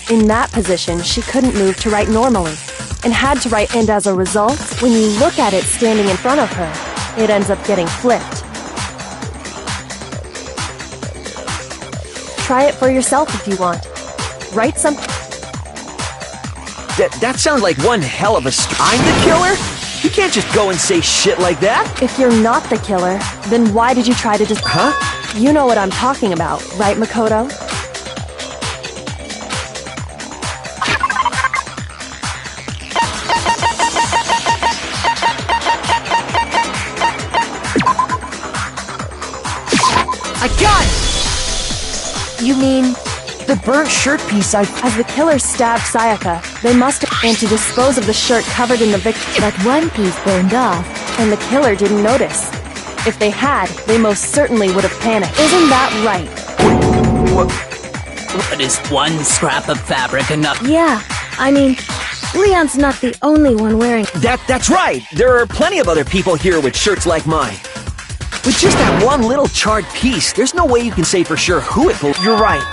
In that position, she couldn't move to write normally, and had to write, and as a result, when you look at it standing in front of her, it ends up getting flipped. Try it for yourself if you want. Write something. That sounds like one hell of a I'm the killer? You can't just go and say shit like that. If you're not the killer, then why did you try to just... Huh? You know what I'm talking about, right, Makoto? I got it! You mean, the burnt shirt piece I... As the killer stabbed Sayaka, they must have... And to dispose of the shirt covered in the victim... But one piece burned off. And the killer didn't notice. If they had, they most certainly would have panicked. Isn't that right? But is one scrap of fabric enough? Yeah, I mean, Leon's not the only one wearing... That's right! There are plenty of other people here with shirts like mine. With just that one little charred piece, there's no way you can say for sure who it belongs. You're right.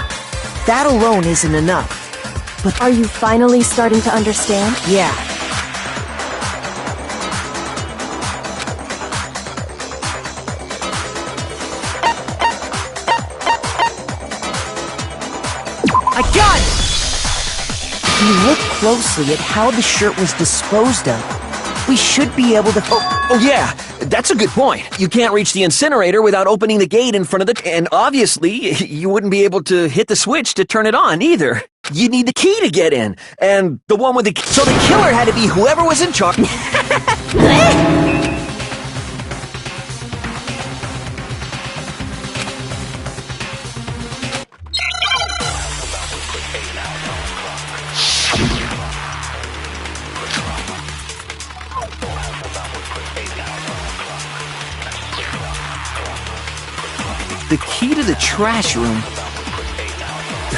That alone isn't enough. But are you finally starting to understand? Yeah. I got it! If you look closely at how the shirt was disposed of, we should be able to... Oh yeah! That's a good point. You can't reach the incinerator without opening the gate in front of the... And obviously, you wouldn't be able to hit the switch to turn it on, either. You'd need the key to get in. And the one with the... So the killer had to be whoever was in charge... The key to the trash room.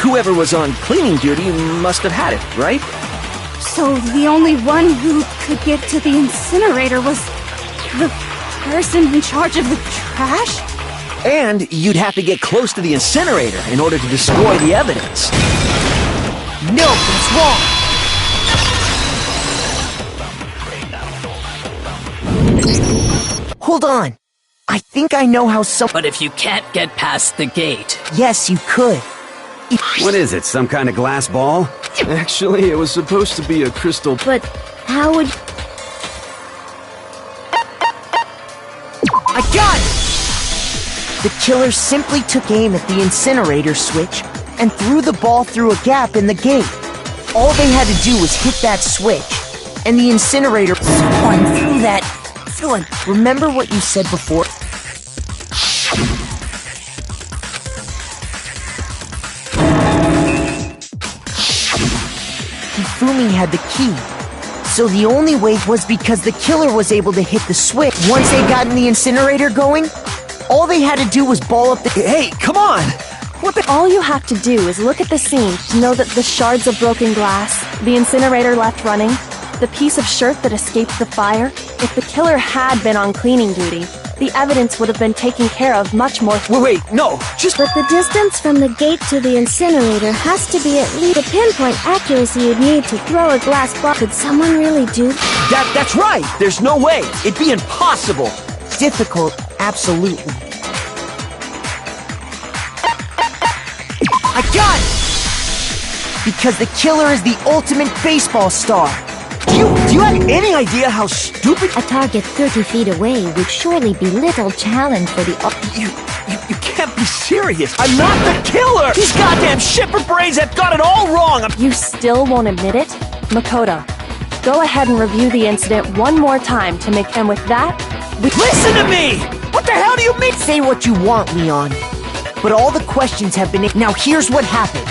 Whoever was on cleaning duty must have had it, right? So the only one who could get to the incinerator was the person in charge of the trash? And you'd have to get close to the incinerator in order to destroy the evidence. No, that's wrong! Hold on. I think I know how some... But if you can't get past the gate... Yes, you could. What is it, some kind of glass ball? Actually, it was supposed to be a crystal... But how would... I got it! The killer simply took aim at the incinerator switch and threw the ball through a gap in the gate. All they had to do was hit that switch, and the incinerator... Someone threw knew that. Remember what you said before? Hifumi had the key. So the only way was because the killer was able to hit the switch. Once they got the incinerator going, all they had to do was ball up the— Hey, come on! All you have to do is look at the scene to know that the shards of broken glass, the incinerator left running, the piece of shirt that escaped the fire. If the killer had been on cleaning duty, the evidence would have been taken care of much more— Wait, no, just— But the distance from the gate to the incinerator has to be at least the pinpoint accuracy you'd need to throw a glass ball. Could someone really do that? That's right! There's no way! It'd be impossible! Difficult, absolutely. I got it! Because the killer is the ultimate baseball star. Do you have any idea how stupid— A target 30 feet away would surely be little challenge for the— You can't be serious! I'm not the killer! These goddamn shipper brains have got it all wrong! You still won't admit it? Makoto, go ahead and review the incident one more time to make— and with that, Listen to me! What the hell do you mean? Say what you want, Leon. But all the questions have been— Now here's what happened.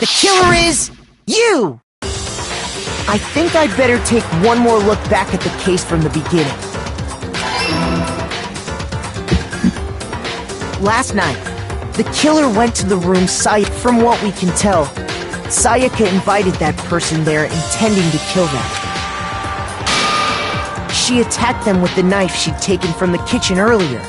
The killer is you! I think I'd better take one more look back at the case from the beginning. Last night, the killer went to the room From what we can tell, Sayaka invited that person there intending to kill them. She attacked them with the knife she'd taken from the kitchen earlier.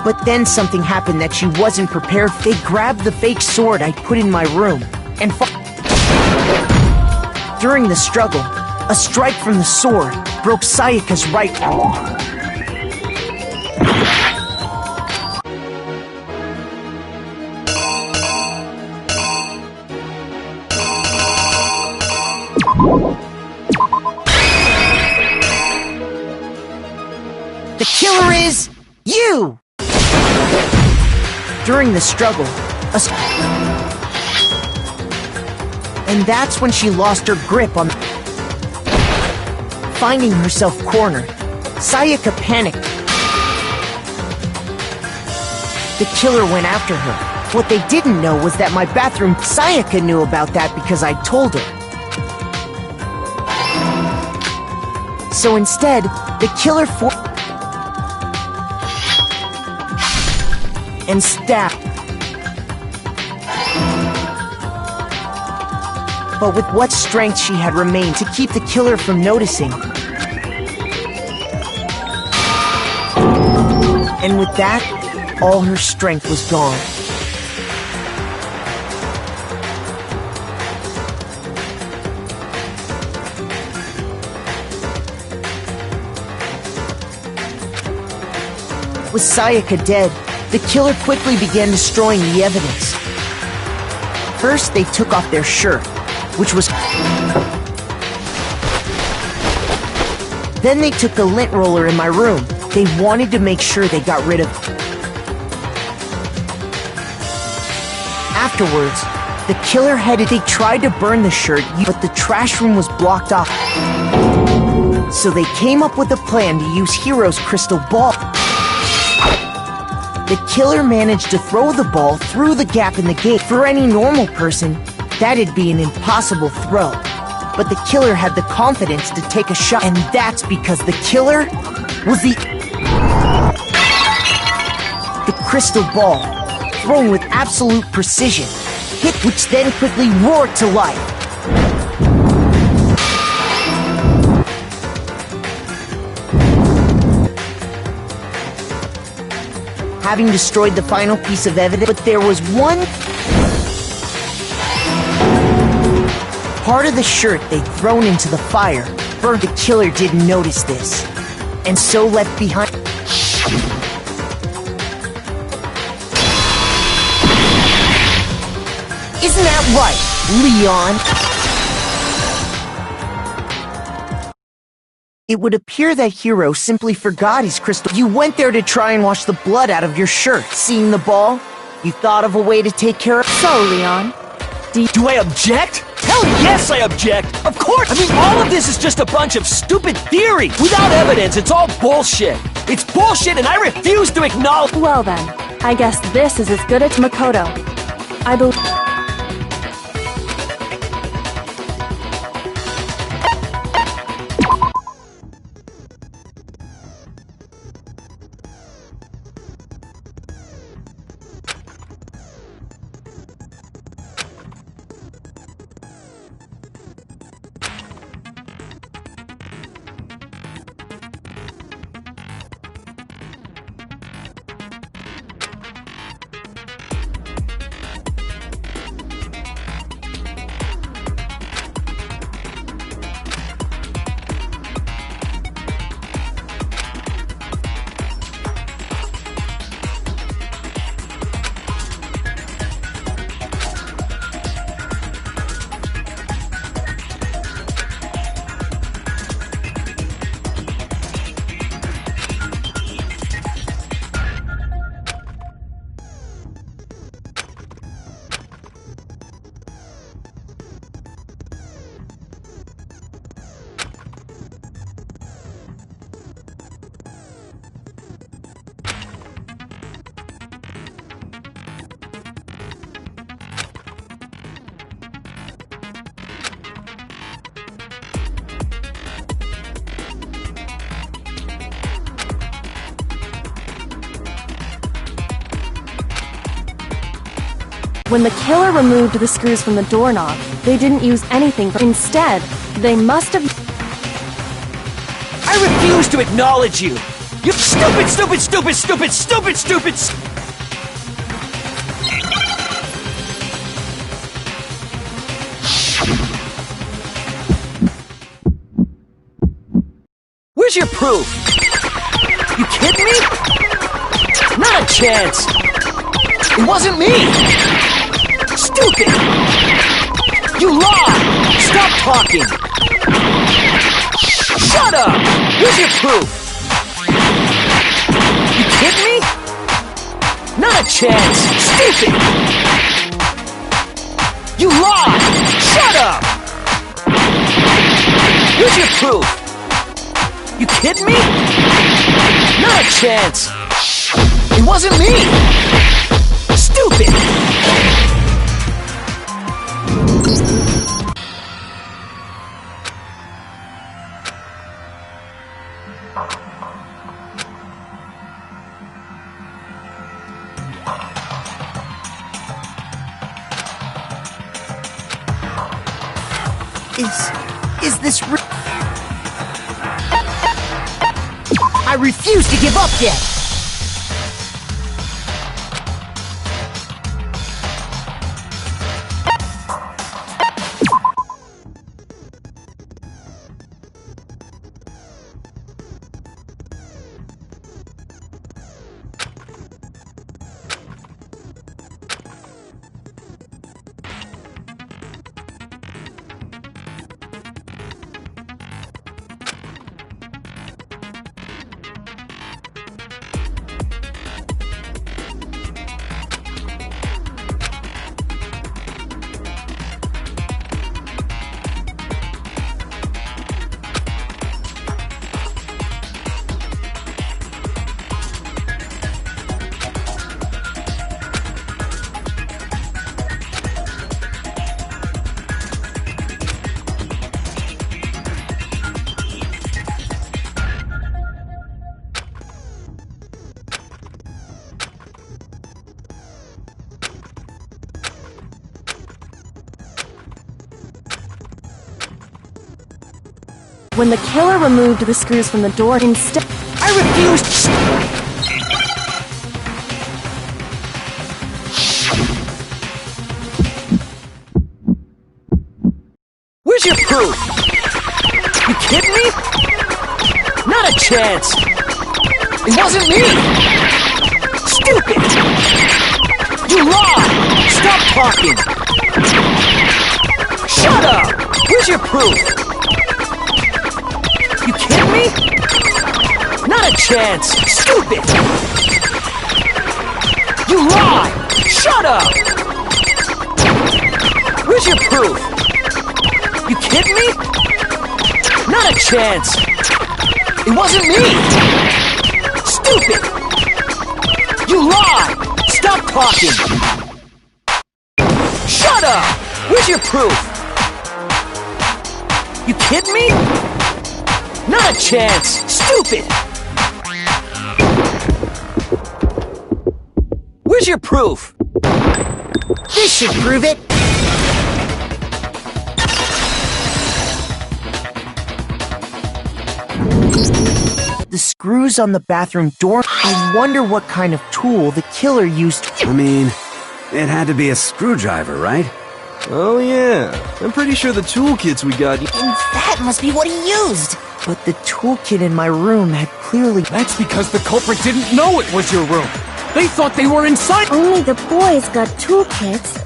But then something happened that she wasn't prepared for. They grabbed the fake sword I put in my room and during the struggle, a strike from the sword broke Sayaka's right arm. The killer is you! During the struggle, and that's when she lost her grip on. Finding herself cornered, Sayaka panicked. The killer went after her. What they didn't know was that my bathroom. Sayaka knew about that because I told her. So instead, the killer and stabbed. But with what strength she had remained to keep the killer from noticing. And with that, all her strength was gone. With Sayaka dead, the killer quickly began destroying the evidence. First, they took off their shirt, which was... Then they took the lint roller in my room. They wanted to make sure they got rid of... Afterwards, the killer They tried to burn the shirt, but the trash room was blocked off. So they came up with a plan to use Hiro's crystal ball. The killer managed to throw the ball through the gap in the gate. For any normal person, that'd be an impossible throw. But the killer had the confidence to take a shot, and that's because the killer was the crystal ball, thrown with absolute precision, hit which then quickly roared to life. Having destroyed the final piece of evidence, but there was one part of the shirt they'd thrown into the fire. The killer didn't notice this, and so left behind. Isn't that right, Leon? It would appear that Hiro simply forgot his crystal. You went there to try and wash the blood out of your shirt. Seeing the ball, you thought of a way to take care of. So, Leon, do I object? Hell yes, I object! Of course! I mean, all of this is just a bunch of stupid theory! Without evidence, it's all bullshit! It's bullshit and I refuse to acknowledge— Well then, I guess this is as good as Makoto. I believe— When the killer removed the screws from the doorknob, they didn't use anything. Instead, they must have— I refuse to acknowledge you! You stupid, stupid, stupid, stupid, stupid, stupid! Where's your proof? You kidding me? Not a chance! It wasn't me! Stupid! You lie! Stop talking! Shut up! Where's your proof? You kidding me? Not a chance! Stupid! You lie! Shut up! Where's your proof? You kidding me? Not a chance! It wasn't me! Stupid! Is this I refuse to give up yet! When the killer removed the screws from the door instead... I refuse! Where's your proof? You kidding me? Not a chance! It wasn't me! Stupid! You lied! Stop talking! Shut up! Where's your proof? You kidding me? Not a chance! Stupid! You lie! Shut up! Where's your proof? You kidding me? Not a chance! It wasn't me! Stupid! You lie! Stop talking! Shut up! Where's your proof? You kidding me? Not a chance! Stupid! Where's your proof? This should prove it. The screws on the bathroom door. I wonder what kind of tool the killer used. I mean, it had to be a screwdriver, right? Oh yeah, I'm pretty sure the toolkits we got... And that must be what he used! But the toolkit in my room had clearly... That's because the culprit didn't know it was your room! They thought they were inside— Only the boys got toolkits,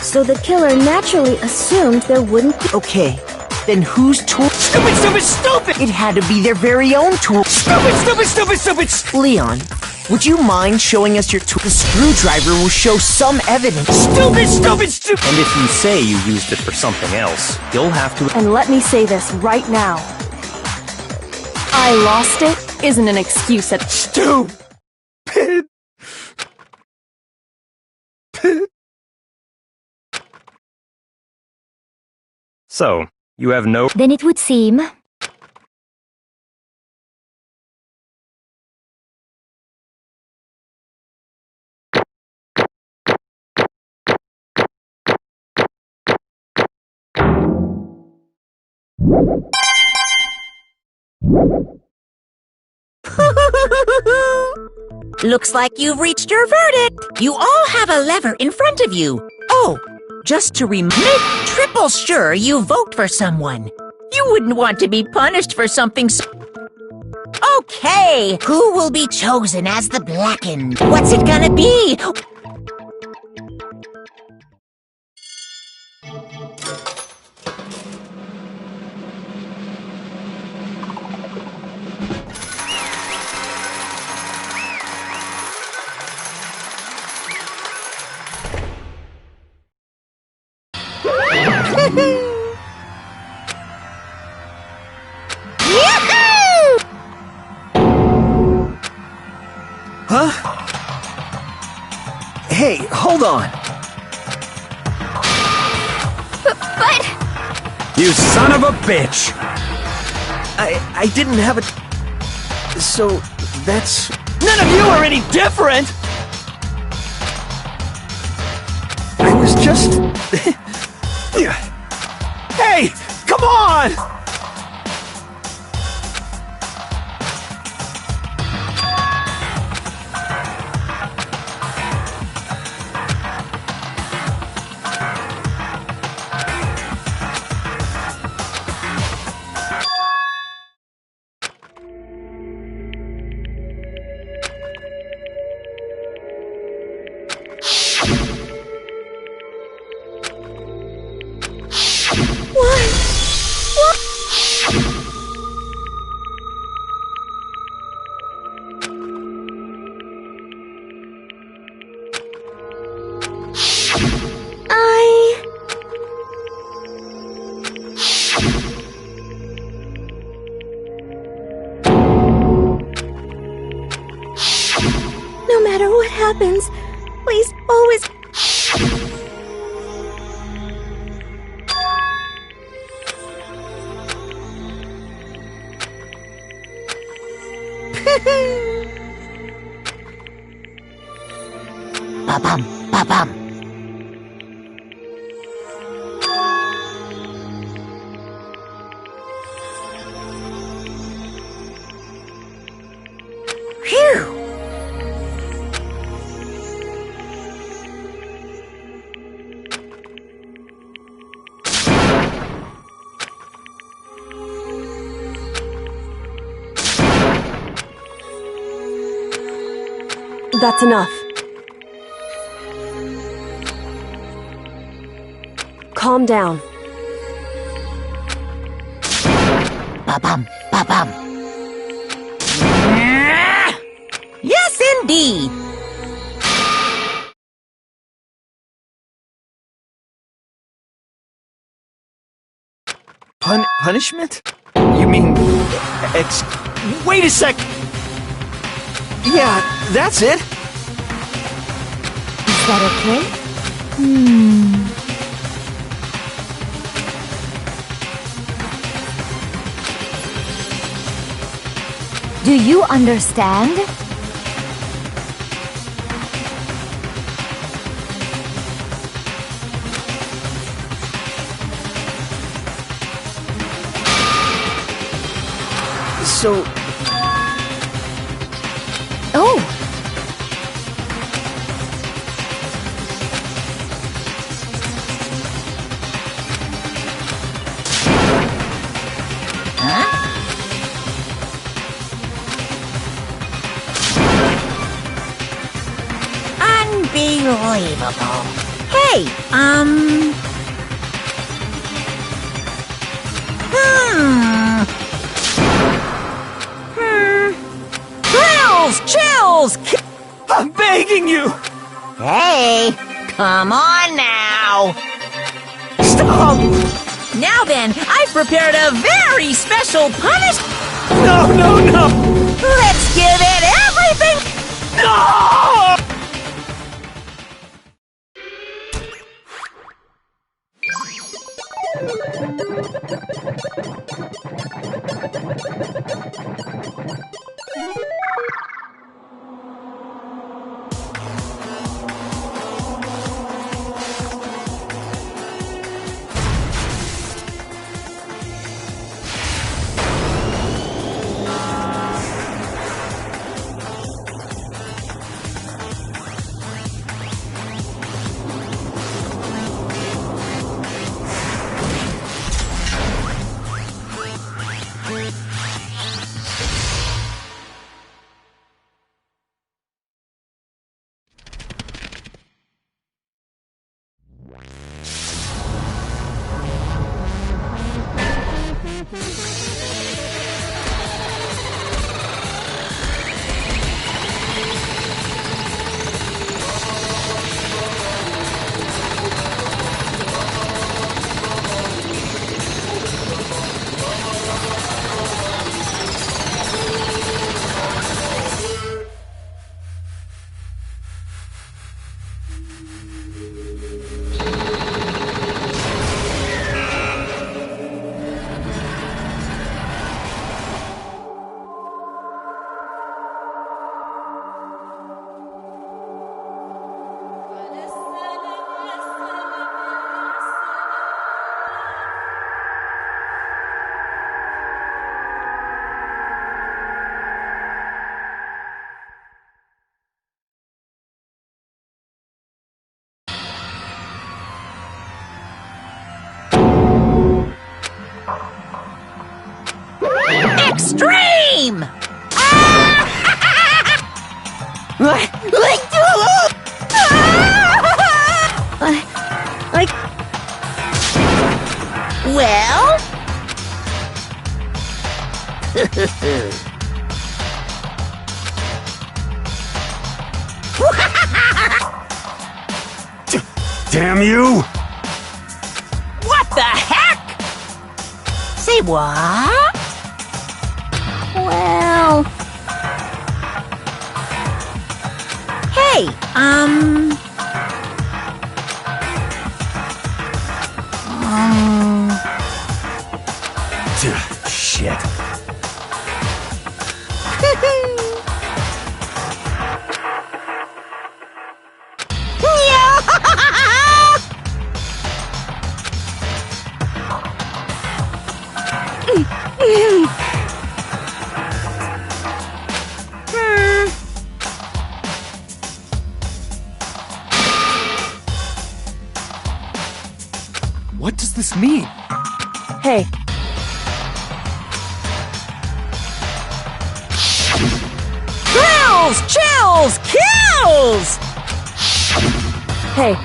so the killer naturally assumed there wouldn't be— Okay, then whose tool— Stupid, stupid, stupid! It had to be their very own tool. Stupid, stupid, stupid, stupid! Leon, would you mind showing us your tool? The screwdriver will show some evidence. Stupid, stupid, stupid! And if you say you used it for something else, you'll have to— And let me say this right now. I lost it isn't an excuse at— Stupid! So, you have no— Then it would seem... Looks like you've reached your verdict. You all have a lever in front of you. Oh, just to make triple sure you vote for someone. You wouldn't want to be punished for something so... Okay, who will be chosen as the Blackened? What's it gonna be? Huh? Hey, hold on. But... You son of a bitch! I didn't have a... So, that's... None of you are any different! I was just... Hey! Come on! No matter what happens, please always... Ba-bum, ba-bum. That's enough. Calm down. Ba-bum, ba-bum. Yes, indeed. Punishment? You mean... Wait a sec! Yeah, that's it! Is that okay? Do you understand? So... Oh! Unbelievable. Hey, Chills! I'm begging you! Hey, come on now! Stop! Now then, I've prepared a very special punishment! No! Let's give it everything! No! Extreme! Well? Damn you! What the heck? Say what? Well... Hey, Shit. What does this mean? Hey, Chills! Chills! Kills! Hey.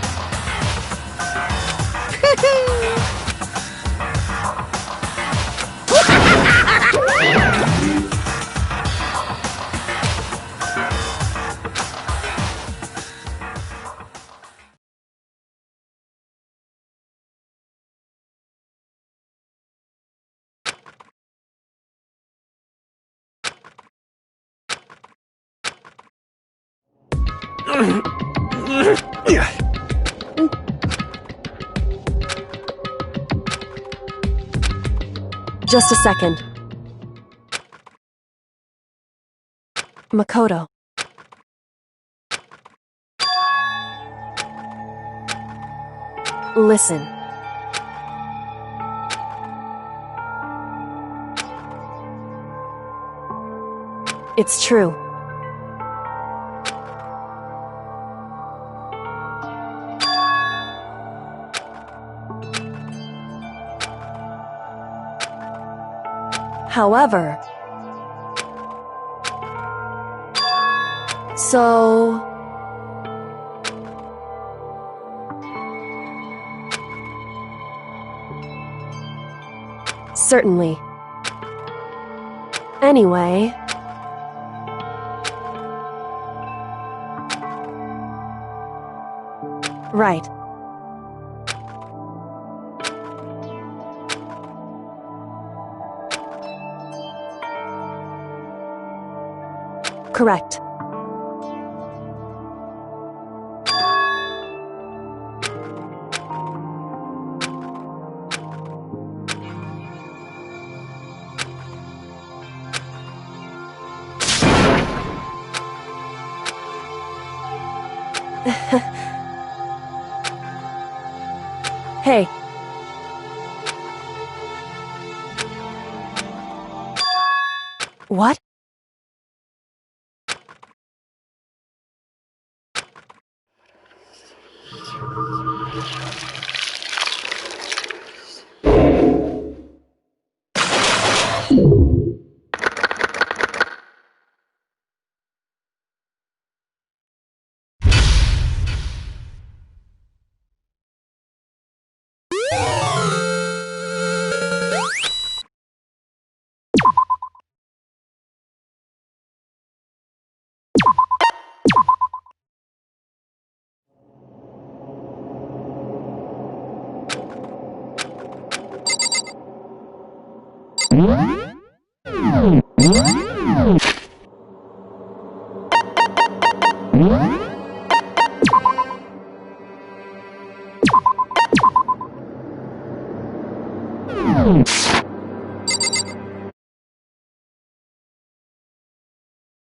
Just a second. Makoto. Listen. It's true. However, so... Certainly. Anyway... Right. Correct. Hey. What?